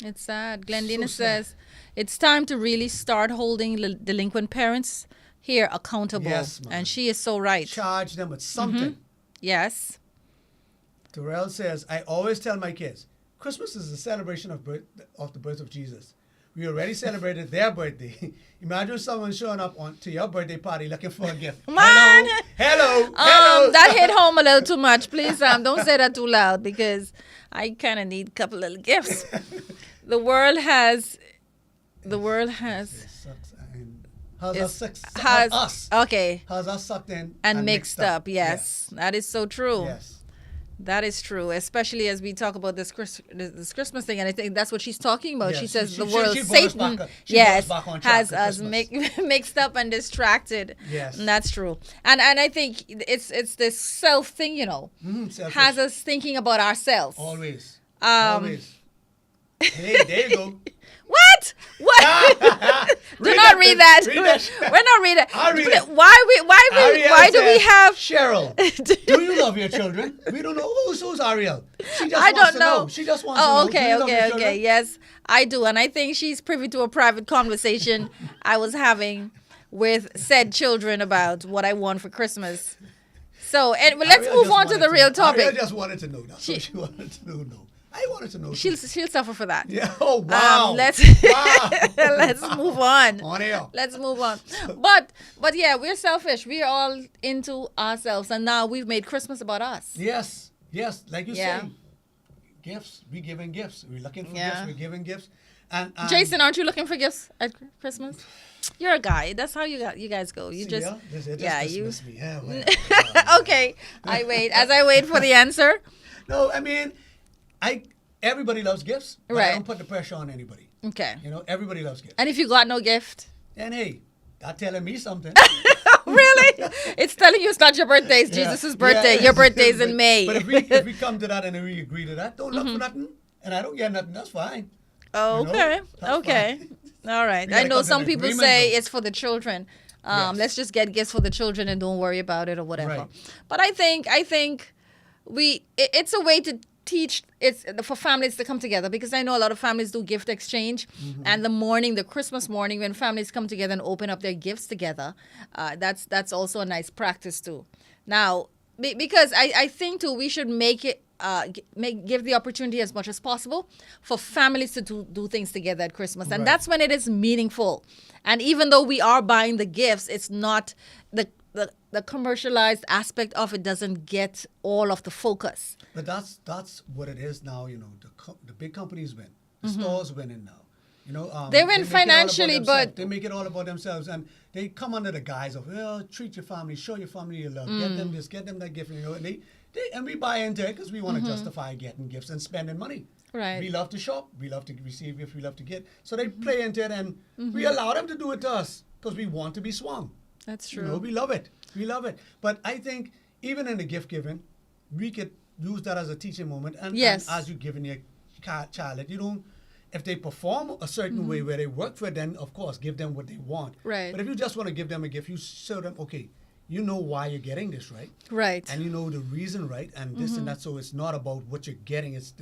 It's sad. Glendina So sad. says, it's time to really start holding delinquent parents here accountable. Yes, ma'am. And she is so right. Charge them with something. Yes. Terrell says, I always tell my kids, Christmas is a celebration of the birth of Jesus. We already celebrated their birthday. Imagine someone showing up to your birthday party looking for a gift. Man! Hello. That hit home a little too much. Please, don't say that too loud because I kind of need a couple little gifts. The world has. How's is- us sex? has Us. okay How's us sucked in and mixed up. Yes, that is so true. Yes. That is true, especially as we talk about this Christmas thing, and I think that's what she's talking about. Yes, She says she- the she- world, she brought us Satan, back- she yes, brought us back on track has for us Christmas. mixed up and distracted. Yes. And that's true. And I think it's this self thing, Selfish. has us thinking about ourselves. Always. Um, Always. Hey, there you go. What? What? Do Read not that, read please. that. Read that. We're not reading. I'll read it. Why Ariel do we says, have? Cheryl, do you love your children? We don't know who's Ariel. She just I wants don't to know. She just wants to Oh, know. Do okay, you love your okay, children? okay. Yes, I do, and I think she's privy to a private conversation I was having with said children about what I want for Christmas. So, and let's Ariel move just on to wanted the real know. topic. Ariel just wanted to know. That's what she wanted to know. No, I wanted to know. She'll too. suffer for that. Yeah. Oh wow. Let's Wow. let's move on. On air. Let's move on. But yeah, we're selfish. We're all into ourselves, and now we've made Christmas about us. Yes. Yes. Like you Yeah. say, gifts. We giving gifts. We're looking for Yeah. gifts. We're giving gifts. And Jason, aren't you looking for gifts at Christmas? You're a guy. That's how you guys go. You see, just yeah, they yeah, just you. dismiss me. Yeah, well, Okay, I wait. As I wait for the answer. No, I mean, everybody loves gifts, but I Right. don't put the pressure on anybody. Okay. You know, everybody loves gifts. And if you got no gift, And hey, that's telling me something. really, it's telling you it's not your birthday. It's Yeah. Jesus' birthday. Yeah, Your birthday's but- in May. But if we come to that and we agree to that, don't look for nothing, and I don't get nothing, that's fine. Oh, You know, okay. that's Okay. fine. All right. We I gotta know come to some an people agreement, say though. it's for the children. Yes. Let's just get gifts for the children and don't worry about it or whatever. Right. But I think it's a way to teach it's for families to come together, because I know a lot of families do gift exchange, Mm-hmm. and the Christmas morning when families come together and open up their gifts together, that's also a nice practice too. Now, because I think too we should make it give the opportunity as much as possible for families to do things together at Christmas, and Right. that's when it is meaningful. And even though we are buying the gifts, it's not the commercialized aspect of it doesn't get all of the focus. But that's what it is now. You know, the big companies win. The stores winning now. You know, Mm-hmm. They win make it all about financially, themselves. but- they make it all about themselves, and they come under the guise of, treat your family, show your family your love, get them this, get them that gift, you know, and and we buy into it because we want to justify getting gifts and spending money. Right. We love to shop, we love to receive gifts, we love to get. So they play into it, and we allow them to do it to us because we want to be swung. That's You true. know, we love it. We love it. But I think even in the gift giving, we could use that as a teaching moment. And, Yes. and as you're giving your child it, you don't, if they perform a certain way where they work for it, then of course give them what they want. Right. But if you just want to give them a gift, you show them, okay, you know why you're getting this, right? Right. And you know the reason, right? And this and that. So it's not about what you're getting, it's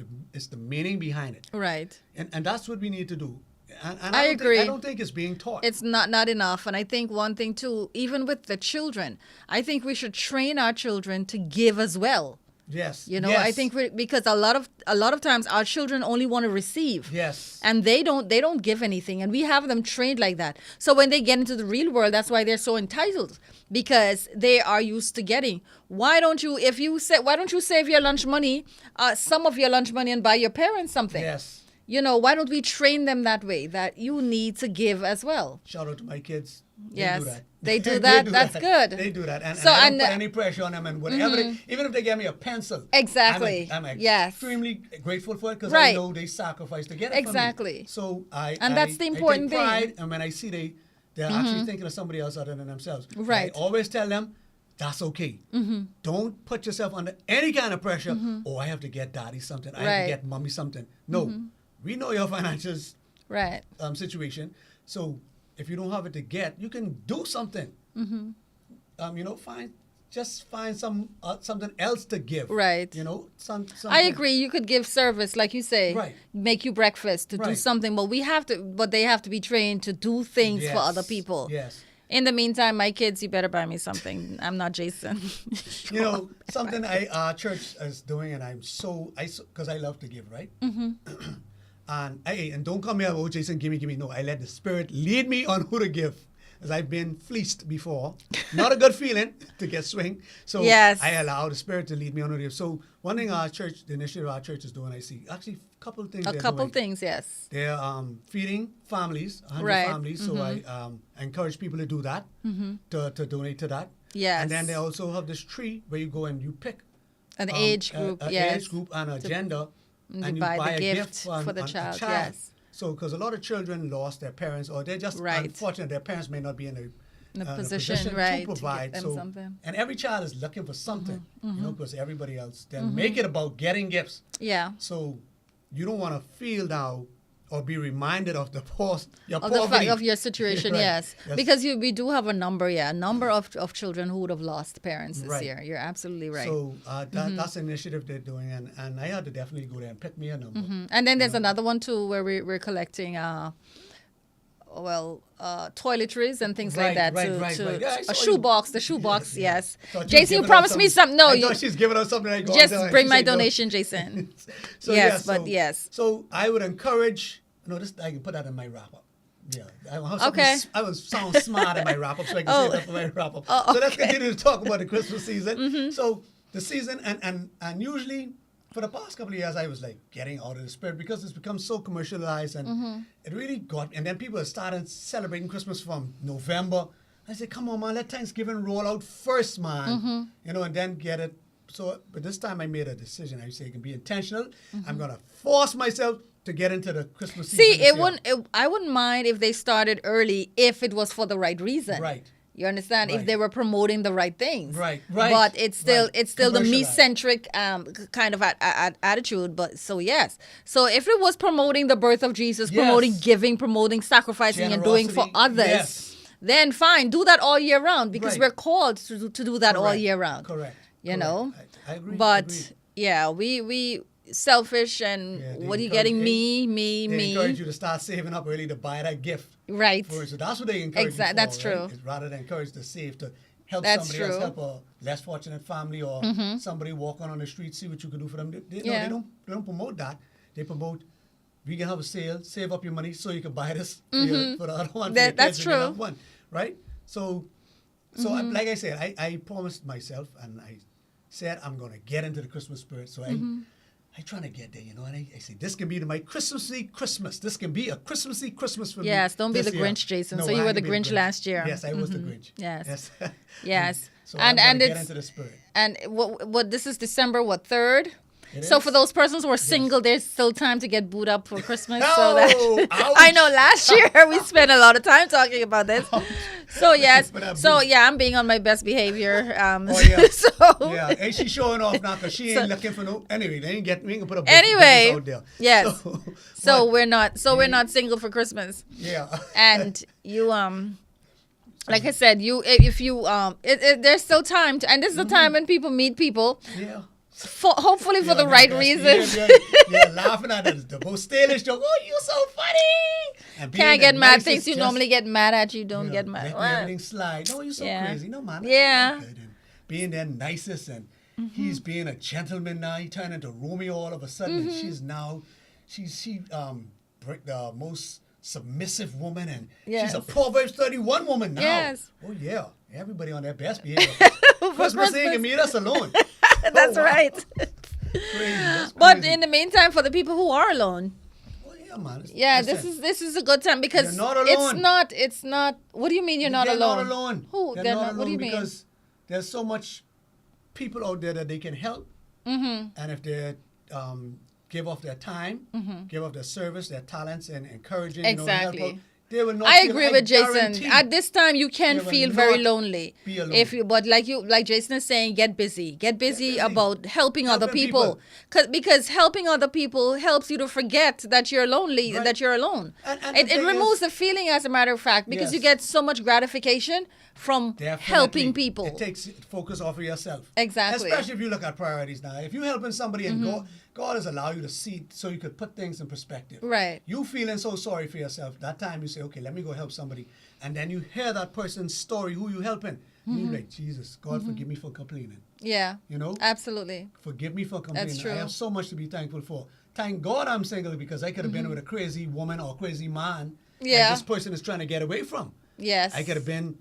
the meaning behind it. Right. And that's what we need to do. And I don't think- agree. I don't think it's being taught. It's not enough. And I think one thing too, even with the children, I think we should train our children to give as well. yes. You know, yes. I think because a lot of times our children only want to receive. Yes. And they don't give anything, and we have them trained like that. So when they get into the real world, that's why they're so entitled, because they are used to getting. Why don't you save your lunch money, some of your lunch money, and buy your parents something? Yes. You know, why don't we train them that way, that you need to give as well? Shout out to my kids. Yes, do that. they do that. That's good. They do that, and, So, I don't and- put any pressure on them. And whatever, even if they give me a pencil, Exactly. I'm Yes. extremely grateful for it because Right. I know they sacrificed to get it. Exactly. For me. So And that's the I important take thing. pride, and when I see they're actually thinking of somebody else other than themselves. Right. I always tell them. That's okay. Don't put yourself under any kind of pressure. Oh, I have to get daddy something. I have Right. to get mommy something. No, we know your financial Right. situation. So if you don't have it to get, you can do something. You know, find something else to give. Right. You know, something. I agree. You could give service, like you say, Right. make you breakfast, to do Right. something, but they have to be trained to do things for other Yes, people. Yes. In the meantime, my kids, you better buy me something. I'm not Jason. You know, something our church is doing, and because I love to give, right? And don't come here, oh, Jason, give me. No, I let the Spirit lead me on who to give. As I've been fleeced before. Not a good feeling to get swing. So Yes. I allow the Spirit to lead me on who to give. So one thing the initiative our church is doing, I see, actually a couple of things A they're couple doing. things, yes. They're feeding families, 100 Right. families. So I encourage people to do that, to donate to that. Yes. And then they also have this tree where you go and you pick An age group, yes. age group and a gender, and and you you buy buy the a gift gift for the on child, a child. yes. So, because a lot of children lost their parents, or they're just Right. unfortunate, their parents may not be in In a a position, position right, to to provide. get them something. And every child is looking for something, you know, because everybody else, then make it about getting gifts. Yeah. So you don't want to feel now, or be reminded of your Of the poverty. fact of your situation, Right. yes. Because we do have a number of children who would have lost parents this Right. year. You're absolutely right. So that's an initiative they're doing, and I had to definitely go there and pick me a number. And then there's another one too where we're collecting toiletries and things like that Right. to Yeah, I a saw shoebox, you. the shoebox, yes. Thought she was Jason, you giving promised us me something. No, I thought she's giving us something. Like, just bring my said no. donation, Jason. So, Yes, yeah, but yes. So I would encourage. No, this I can put that in my wrap up. Yeah, I want something Okay. I was sound smart in my wrap up, so I can Oh. say that for my wrap up. Oh, So let's okay. continue to talk about the Christmas season. So the season, and usually for the past couple of years, I was like getting out of the spirit because it's become so commercialized, and it really got. And then people are starting celebrating Christmas from November. I said, "Come on, man, let Thanksgiving roll out first, man. You know, and then get it." So, but this time I made a decision. I say it can be intentional. I'm gonna force myself to get into the Christmas season. See, this year. I wouldn't mind if they started early if it was for the right reason. Right. You understand? If Right. they were promoting the right things. Right. But it's still the Commercialized. me-centric kind of attitude. But so yes. So if it was promoting the birth of Jesus, Yes. promoting giving, promoting sacrificing, and doing for Generosity, others, yes. then fine, do that all year round because Right. we're called to do that all Correct. year round. Correct. You Correct. know. I agree. But agreed. yeah, we selfish and Yeah, they what are you encourage- getting? they- Me. They encourage you to start saving up early to buy that gift. Right. For it. So that's what they encourage you for, That's right? true. Is rather than encourage to save to help That's somebody else, true. help a less fortunate family or somebody walking on the street, see what you can do for them. No, Yeah. they don't promote that. They promote we can have a sale, save up your money so you can buy this for the other one. That- that's for your kids true. and you have one, right? So like I said, I promised myself and I said I'm gonna get into the Christmas spirit. So I trying to get there, you know, and I say this can be my Christmassy Christmas. This can be a Christmassy Christmas for me. Yes, don't be this the year. Grinch, Jason. No, So you I were ain't the gonna be Grinch last year. Yes, I was the Grinch. Yes. Yes. Yes. So and I'm gonna it's get into the spirit. and what this is December 3rd. It So is? for those persons who are single, there's still time to get booed up for Christmas. No! So that Ouch! I know last year we spent a lot of time talking about this. So yes, For that so boot. yeah, I'm being on my best behavior. Oh, yeah. So Yeah, and she's showing off now because she ain't looking for no. Anyway, they ain't get. We ain't gonna put a Anyway, out there. yes. So but, we're not single for Christmas. yeah. And you like I said, if you there's still time to, and this is the time when people meet people. Yeah. Hopefully for the Yeah, right that's- reasons. Yeah, laughing at it. The most stylish joke. Oh, you're so funny. And being Can't the get mad. nicest Things you just- normally get mad at, you don't Yeah, get mad. letting Well, everything slide. No, you're so Yeah. crazy. No, man. Yeah. Good. And being the nicest, and he's being a gentleman now. He turned into Romeo all of a sudden. And she's now, the most submissive woman, and she's a Yes. Proverbs 31 woman now. Yes. Oh yeah, everybody on their best behavior. Christmas Christmas. ain't gonna meet us alone. That's Oh, wow. right. Crazy. That's But crazy. in the meantime, for the people who are alone, Oh, yeah, man. yeah, Listen, this is a good time because You're not alone. it's not. What do you mean you're not they're alone? Not alone. Who? They're They're not not- what do you alone mean? because there's so much people out there that they can help, and if they give off their time, give off their service, their talents, and encouraging, you know, help Exactly. out, they will not. I feel- agree with Jason. guarantee At this time, you can they will feel very not lonely. be alone. If you, but like Jason is saying, get busy. Get busy busy. about helping other Helping people. Because helping other people helps you to forget that you're lonely, Right. that you're alone. And it the thing removes is- the feeling, as a matter of fact, because you Yes. get so much gratification from Definitely. helping people. It takes focus off of yourself. Exactly. Especially if you look at priorities now. If you're helping somebody and God has allowed you to see so you could put things in perspective. Right. You feeling so sorry for yourself. That time you say, okay, let me go help somebody. And then you hear that person's story, who you helping. And you're like, Jesus, God, forgive me for complaining. Yeah. You know? Absolutely. Forgive me for complaining. That's true. I have so much to be thankful for. Thank God I'm single because I could have been with a crazy woman or a crazy man Yeah. that this person is trying to get away from. Yes. I could have been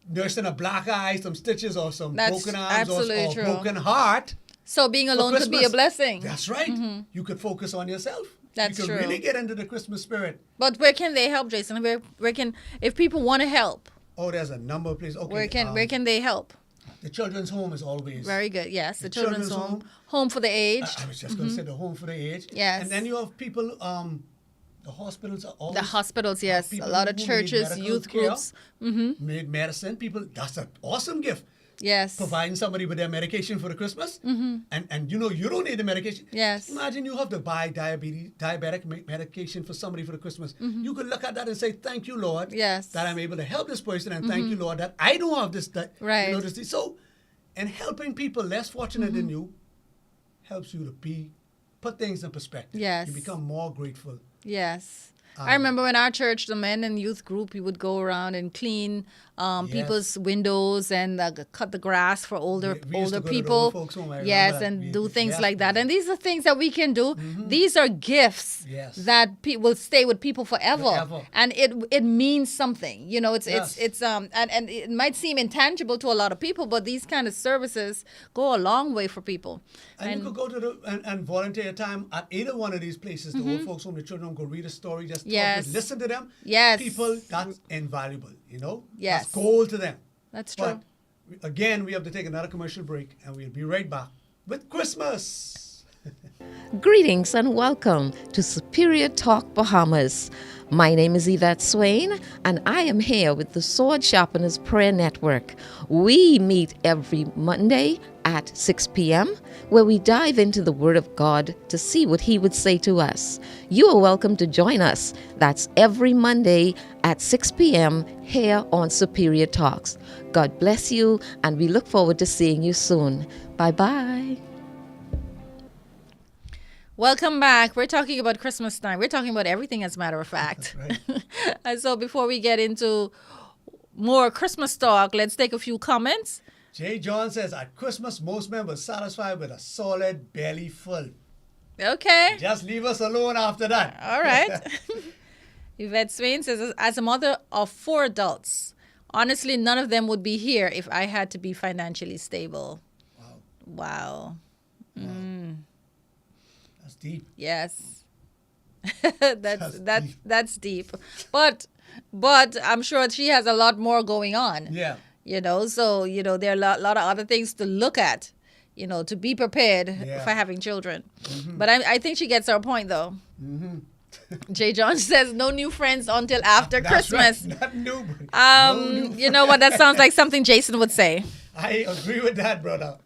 nursing a black eye, some stitches, or some That's broken arms, or absolutely true. broken heart. So being for alone could be a Christmas. blessing. That's right. You could focus on yourself. That's you could true. really get into the Christmas spirit. But where can they help, Jason? Where can, if people want to help, Oh, there's a number of places. Okay, where can they help? the children's home is always Very good. Yes, the children's children's home, home. home for the aged. I was just going to say the home for the aged. Yes. And then you have people. The hospitals are always The hospitals, yes, a people lot of who need churches, medical youth care. groups. Made medicine people. That's an awesome gift. Yes. providing somebody with their medication for the Christmas, and you don't need the medication. Yes. Imagine you have to buy diabetic medication for somebody for the Christmas. You could look at that and say, "Thank you, Lord, Yes. that I'm able to help this person, and thank you, Lord, that I don't have this." Right. This. So, and helping people less fortunate than you helps you to put things in perspective. Yes. You become more grateful. Yes. I remember when our church, the men and youth group, we would go around and clean people's windows and cut the grass for older We used to go to the people. old folks' home, I remember Yes, that. and do things yes, like that. And these are things that we can do. These are gifts Yes. that will stay with people forever. Forever. And it means something. You know, it's Yes. and it might seem intangible to a lot of people, but these kind of services go a long way for people. And you could go to and volunteer your time at either one of these places, the old folks home, the children home, go read a story, just talk, Yes. just listen to them. Yes. People, that's invaluable, Yes. That's gold to them. That's true. But again, we have to take another commercial break, and we'll be right back with Christmas. Greetings and welcome to Superior Talk Bahamas. My name is Yvette Swain, and I am here with the Sword Sharpeners Prayer Network. We meet every Monday at 6 p.m., where we dive into the Word of God to see what He would say to us. You are welcome to join us. That's every Monday at 6 p.m. here on Superior Talks. God bless you, and we look forward to seeing you soon. Bye-bye. Welcome back. We're talking about Christmas time. We're talking about everything, as a matter of fact. Right. And so before we get into more Christmas talk, let's take a few comments. Jay John says, at Christmas, most men were satisfied with a solid belly full. Okay. Just leave us alone after that. All right. Yvette Swain says, as a mother of 4 adults, honestly, none of them would be here if I had to be financially stable. Wow. That's deep. Yes. that's deep. But I'm sure she has a lot more going on. Yeah. So, there are a lot of other things to look at, to be prepared Yeah. for having children. But I think she gets her point, though. Jay John says, no new friends until after That's Christmas. right. Not new, but no new You know what? That sounds like something Jason would say. I agree with that, brother.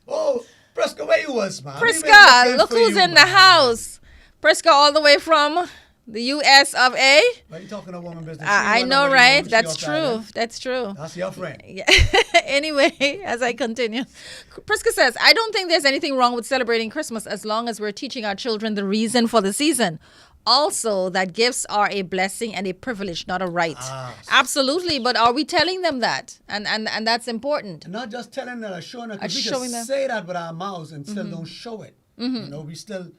Oh, Prisca, where you was, man? We been Prisca, looking look for who's you, in the man. house. Prisca, all the way from the U.S. of A. Why are you talking a woman business? I know, right? That's true. That's true. That's your friend. Yeah. Anyway, as I continue, Prisca says, I don't think there's anything wrong with celebrating Christmas as long as we're teaching our children the reason for the season. Also, that gifts are a blessing and a privilege, not a right. Absolutely, but are we telling them that? And that's important. And not just telling them or showing them, because we Showing can them. say that with our mouths and still don't show it. We still,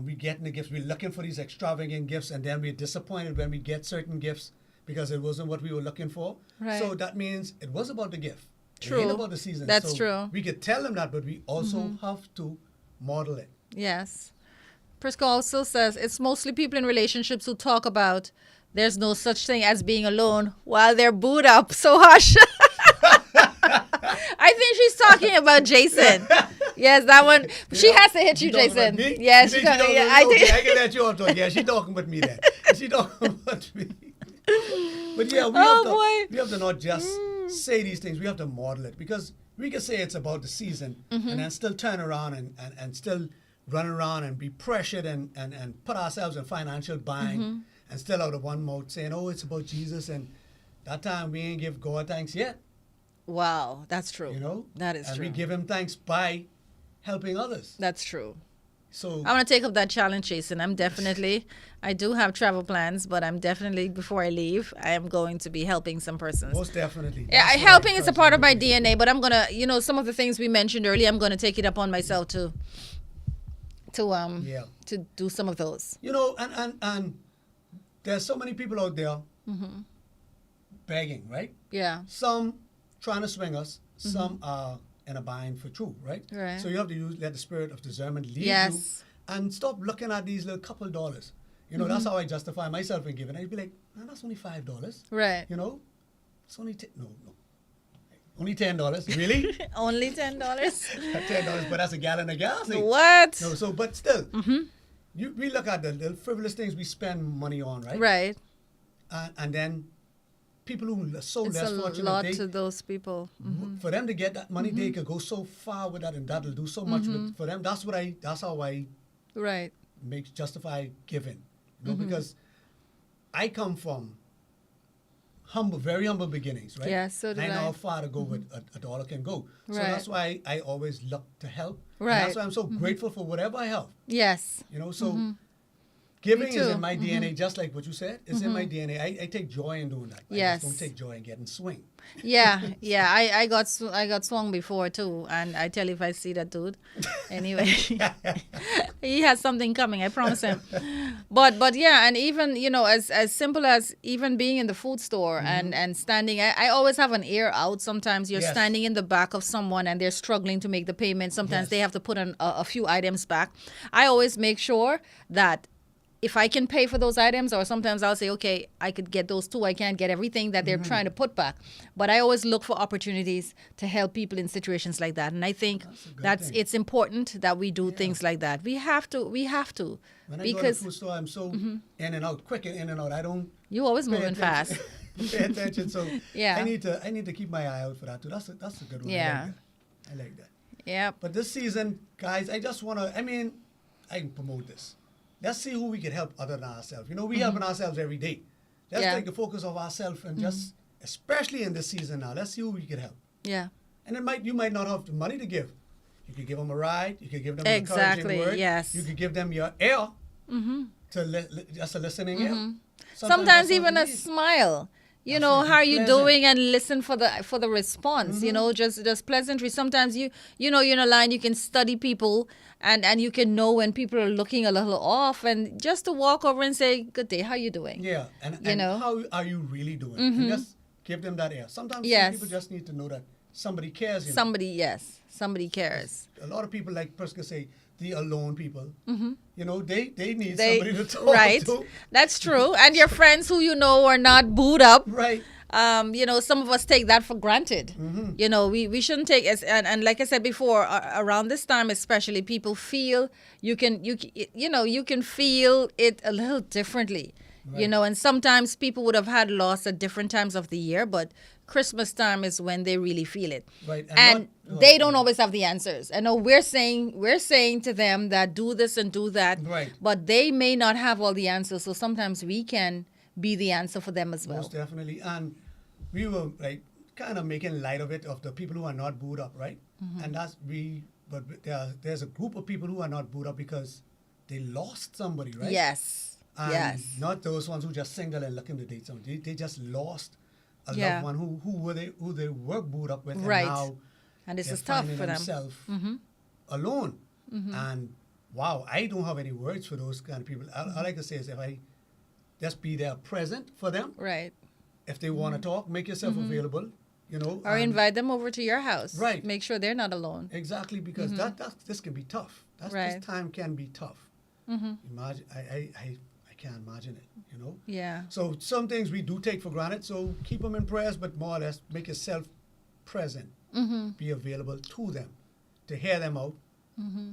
we getting the gifts. We're looking for these extravagant gifts, and then we're disappointed when we get certain gifts because it wasn't what we were looking for. Right. So that means it was about the gift. True. It ain't about the season. That's So true. We could tell them that, but we also have to model it. Yes. Prisca also says it's mostly people in relationships who talk about there's no such thing as being alone while they're booed up. So hush. I think she's talking about Jason. Yes, that one. She has to hit you, She talking Jason. about me? Yes, You she think she talking. talking I about me? think. Okay, I can let you all talk. Yeah, she talking about me then. She talking about me. But yeah, we have to not just say these things. We have to model it, because we can say it's about the season and then still turn around and still run around and be pressured and put ourselves in financial bind and still out of one mouth saying, oh, it's about Jesus, and that time we ain't give God thanks yet. Wow, that's true. That is and true. we give him thanks by helping others. That's true. So I'm going to take up that challenge, Jason. I do have travel plans, but I'm definitely, before I leave, I am going to be helping some persons. most definitely. Yeah, That's what helping I is a part of my encourage you to do. DNA, but I'm going to, some of the things we mentioned earlier, I'm going to take it upon myself to do some of those. And there's so many people out there begging, right? Yeah. Some trying to swing us, some are in a bind for truth, right? Right. So you have to let the spirit of discernment lead Yes. you, and stop looking at these little couple dollars. That's how I justify myself in giving. I'd be like, man, that's only $5. Right. It's only only $10. Really? Only $10? $10, but that's a gallon of gas. What? No, so but still, we look at the little frivolous things we spend money on, right? Right. And then people who are so It's less a fortunate, lot they, to those people. for them to get that money, they could go so far with that, and that'll do so much for them. That's how I Right. justify giving, you know, because I come from very humble beginnings, right? Yeah, so did I know I. how far to go with a dollar can go. So Right. that's why I always look to help. And Right. that's why I'm so grateful for whatever I help. Yes. You know, so giving is too. in my DNA, just like what you said. It's in my DNA. I take joy in doing that. I Yes. just don't take joy in getting swing. Yeah, yeah. I got swung before too, and I tell you if I see that dude, anyway, he has something coming. I promise him. But yeah, and even as simple as even being in the food store and standing. I always have an ear out. Sometimes you're Yes. standing in the back of someone and they're struggling to make the payment. Sometimes Yes. they have to put a few items back. I always make sure that if I can pay for those items, or sometimes I'll say, okay, I could get those too. I can't get everything that they're trying to put back. But I always look for opportunities to help people in situations like that. And I think That's a good thing. it's important that we do things like that. We have to. When I go to the Because food store, I'm so in and out, quick in and out. I don't you always pay moving fast. attention. Pay attention. So Yeah. I need to keep my eye out for that too. That's a good one. Yeah. I like that. Yeah. But this season, guys, I just want to, I can promote this. Let's see who we can help other than ourselves. You know, we helping ourselves every day. Let's Yeah. take the focus of ourselves and just, especially in this season now, let's see who we can help. Yeah. And you might not have the money to give. You could give them a ride. You could give them Exactly, an encouraging word. yes. You could give them your ear just a listening ear. Sometimes that's all even they a need. smile. You That's know, it. how are you Pleasant. doing, and listen for the response. You know, just pleasantry. Sometimes you're in a line, you can study people and you can know when people are looking a little off, and just to walk over and say, "Good day, how you doing?" Yeah, and know? how are you really doing? And just give them that air. Sometimes some Yes. people just need to know that somebody cares. You know? Somebody cares. A lot of people, like Prisca say, the alone people. You know, they need They somebody to talk right. to. That's true. And your friends who are not booed up. Right. Some of us take that for granted. Mm-hmm. We shouldn't take as and like I said before, around this time especially, people feel you can feel it a little differently. Right. And sometimes people would have had loss at different times of the year, but Christmas time is when they really feel it. Right. And they don't always have the answers. I know we're saying to them that do this and do that, Right. but they may not have all the answers. So sometimes we can be the answer for them as well. Most definitely. And we were like kind of making light of it, of the people who are not booed up, right? And but there's a group of people who are not booed up because they lost somebody, right? Yes. And yes. not those ones who just single and looking to date somebody. They just lost a Yeah. loved one who they were booed up with, Right. and now And this they're is tough finding for them. themselves alone. And wow, I don't have any words for those kind of people. All I can say is if I just be there present for them. Right. If they want to talk, make yourself available. You know, Or and- invite them over to your house. Right. Make sure they're not alone. Exactly, because this can be tough. Right. This time can be tough. Imagine, I can't imagine it. You know. Yeah. So some things we do take for granted. So keep them in prayers, but more or less make yourself present. Be available to them, to hear them out.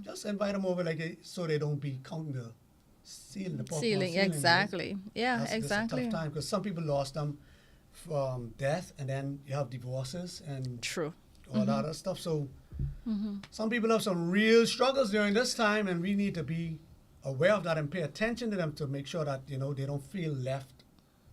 Just invite them over, so they don't be counting the ceiling, the popcorn Ceiling. you know? Exactly. Yeah. That's exactly. a tough time because some people lost them from death, and then you have divorces and True. all that other stuff. So some people have some real struggles during this time, and we need to be aware of that and pay attention to them to make sure that they don't feel left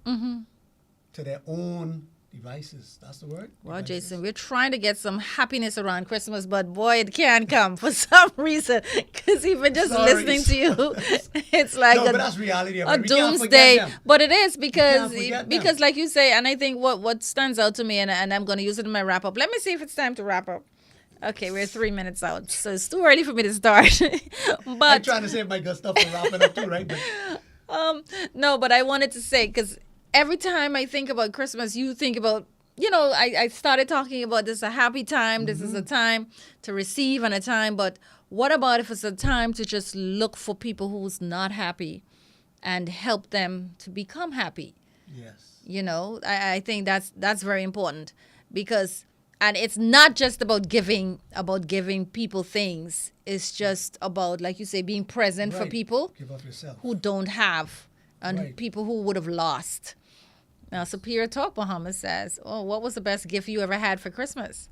to their own devices. That's the word. Well, Devices. Jason, we're trying to get some happiness around Christmas, but boy, it can't come for some reason. Because even just Sorry. listening to you, it's like No, but that's reality. a We can't forget doomsday. them. But it is because forget them. like you say, and I think what stands out to me, and I'm going to use it in my wrap up. Let me see if it's time to wrap up. Okay, we're 3 minutes out, so it's too early for me to start. I'm But trying to save my good stuff for wrapping up too, right? But no, but I wanted to say, because every time I think about Christmas, you think about, I started talking about this is a happy time. This is a time to receive and a time. But what about if it's a time to just look for people who's not happy and help them to become happy? yes. I think that's very important because, and it's not just about giving people things. It's just about, like you say, being present for Right. people Give up yourself. who don't have and Right. people who would have lost. Now, Superior Talk Bahamas says, "Oh, what was the best gift you ever had for Christmas?"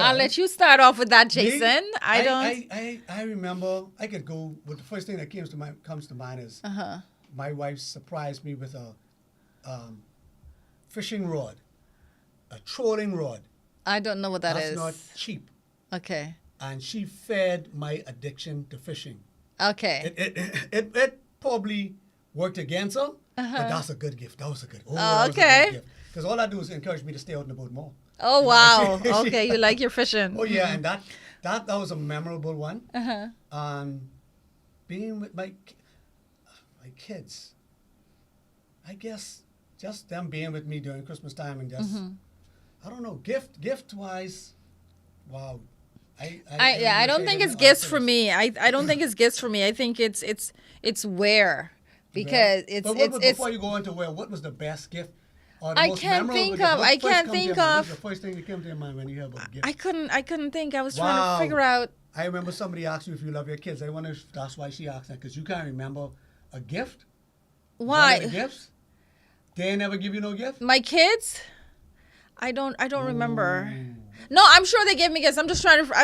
I'll let you start off with that, Jason. I remember. I could go with the first thing that comes to mind is my wife surprised me with a fishing rod, a trolling rod. I don't know what That's is. not cheap. Okay. And she fed my addiction to fishing. Okay. It probably worked against her, but that's a good gift. That was a good. Okay. Because all I do is encourage me to stay out in the boat more. Oh, wow. Okay, you like your fishing. Oh yeah, and that was a memorable one. Being with my kids, I guess just them being with me during Christmas time and just I don't know, gift wise, wow. I don't think it's gifts for me. I don't think it's gifts for me. I think it's wear because before you go into wear, what was the best gift? Or the I most can't memorable think gift? of. What I first can't comes to think your mind? of. What's the first thing that came to your mind when you hear about gift? I couldn't think. I was trying Wow. to figure out. I remember somebody asked you if you love your kids. I wonder if that's why she asked that, because you can't remember a gift. Why? One of the gifts? They never give you no gift? My kids? I don't remember. No, I'm sure they gave me gifts. I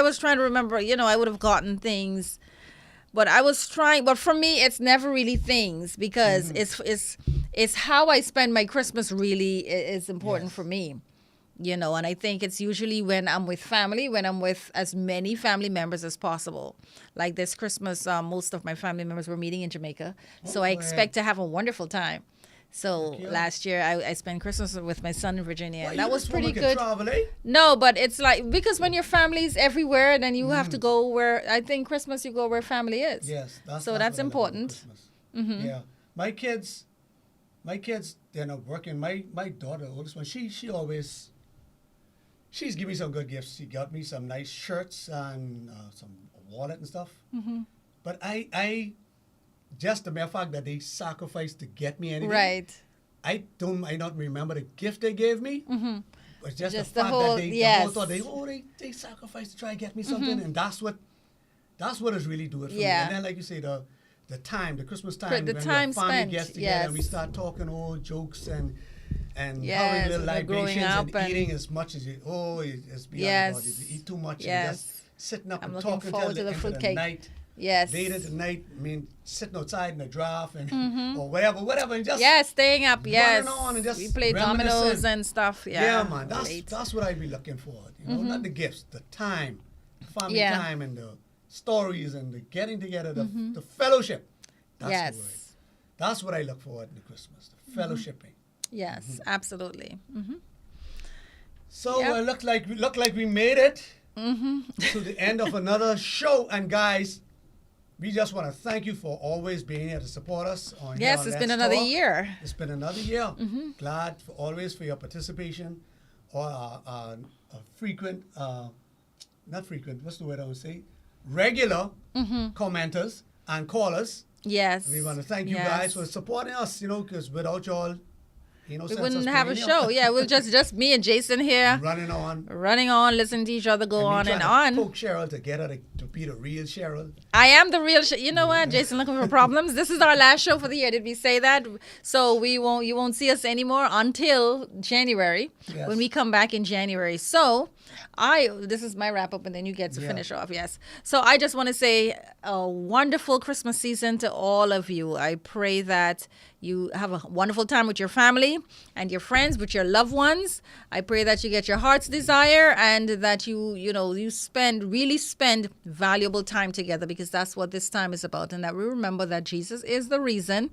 was trying to remember, I would have gotten things. But but for me it's never really things because it's how I spend my Christmas really is important for me. And I think it's usually when I'm with family, when I'm with as many family members as possible. Like this Christmas, most of my family members were meeting in Jamaica. So I expect to have a wonderful time. So last year I spent Christmas with my son in Virginia. Well, and that you was just pretty woman good. can travel, eh? No, but it's like, because when your family's everywhere, then you have to go where, I think Christmas you go where family is. Yes. That's So what that's I love about important. Christmas. Yeah. My kids, they're not working. My daughter, the oldest one, she's given me some good gifts. She got me some nice shirts and some wallet and stuff. But I just the mere fact that they sacrificed to get me anything. Right. I not remember the gift they gave me. But just the Just the fact whole- that yes. they sacrificed to try to get me something, and that's what is really do it for me. Yeah. And then, like you say, the Christmas time, The when time the family spent, gets together and we yes. start talking old jokes and Yes, having little and the growing libations up and and- eating as much as it's beyond Yes. body. You eat too much Yes. and just sitting up I'm and looking talking forward till to the the end of fruitcake. the night. Yes. Late at the night, sitting outside in the draft and or whatever, and just Yeah, staying up, yes. on and just we play dominoes reminiscing. and stuff. Yeah, Yeah, man, late. that's what I'd be looking for. Not the gifts, the time, the family Yeah. time, and the stories and the getting together, the fellowship. That's Yes. the word. That's what I look forward to Christmas, the fellowshipping. Yes, absolutely. So Yep. look like we made it to the end of another show. And guys, we just want to thank you for always being here to support us. Yes, it's been another year. It's been another year. Glad always for your participation or frequent, not frequent, what's the word I would say? Regular commenters and callers. Yes. We want to thank you yes. guys for supporting us, because without y'all, we wouldn't have a show. Yeah, we'll just me and Jason here. running on, listening to each other go on and to on. Poke Cheryl to get her to be the real Cheryl. I am the real. You know what, Jason? Looking for problems. This is our last show for the year. Did we say that? So you won't see us anymore until January Yes. when we come back in January. So this is my wrap up, and then you get to finish off. Yes. So I just want to say a wonderful Christmas season to all of you. I pray that you have a wonderful time with your family and your friends, with your loved ones. I pray that you get your heart's desire and that you really spend valuable time together, because that's what this time is about. And that we remember that Jesus is the reason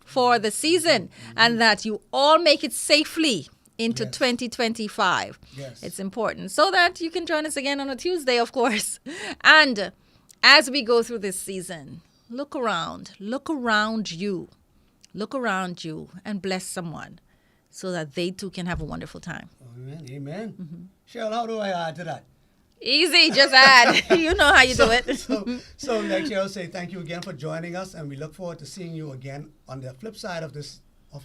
for the season, and that you all make it safely into 2025. Yes. It's important, so that you can join us again on a Tuesday, of course. And as we go through this season, look around you, and bless someone so that they too can have a wonderful time. Amen. Cheryl, how do I add to that? Easy, just add. You know how you do it. So like Cheryl say, thank you again for joining us, and we look forward to seeing you again on the flip side of the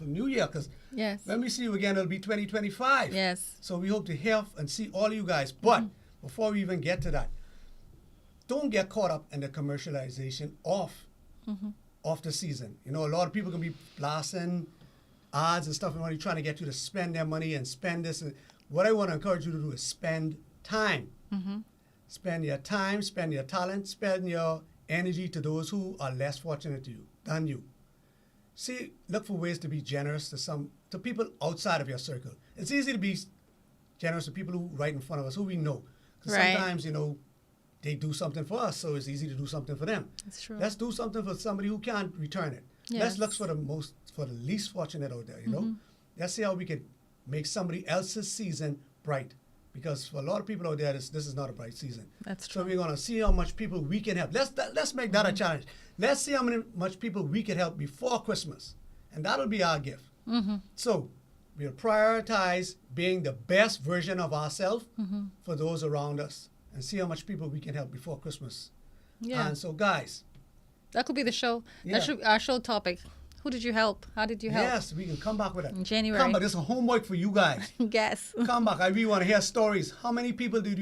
new year, because Yes. when we see you again, it'll be 2025. Yes. So we hope to hear and see all you guys. But before we even get to that, don't get caught up in the commercialization of the season. A lot of people can be blasting odds and stuff, and when you're trying to get you to spend their money and spend this. And what I want to encourage you to do is spend time. Spend your time, spend your talent, spend your energy to those who are less fortunate than you. See, look for ways to be generous to people outside of your circle. It's easy to be generous to people who right in front of us, who we know. 'Cause Right. sometimes, they do something for us, so it's easy to do something for them. That's true. Let's do something for somebody who can't return it. Let's look Yes. for the least fortunate out there, Let's see how we can make somebody else's season bright. Because for a lot of people out there, this is not a bright season. That's So true. we're gonna see how much people we can help. Let's make that a challenge. Let's see how much people we can help before Christmas, and that'll be our gift. So we'll prioritize being the best version of ourselves for those around us, and see how much people we can help before Christmas. Yeah. And so, guys, That could be the show. Yeah. That should be our show topic. Who did you help? How did you help? yes, we can come back with that. In January. Come back. This is homework for you guys. Guess. Come back. I really want to hear stories. How many people did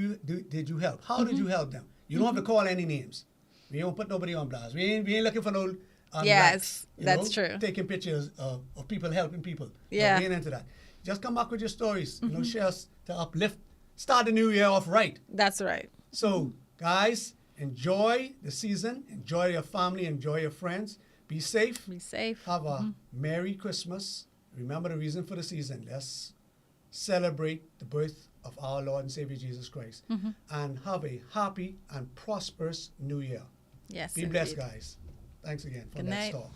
you help? How did you help them? You don't have to call any names. We don't put nobody on blast. We ain't looking for no. Yes, likes, that's true. Taking pictures of people helping people. No, Yeah. we ain't into that. Just come back with your stories. Share us to uplift. Start the new year off right. That's right. So, guys, enjoy the season. Enjoy your family. Enjoy your friends. Be safe. Be safe. Have a Merry Christmas. Remember the reason for the season. Let's celebrate the birth of our Lord and Savior Jesus Christ. And have a happy and prosperous new year. Yes. Be blessed, indeed. guys. Thanks again for Good Let's night. Talk.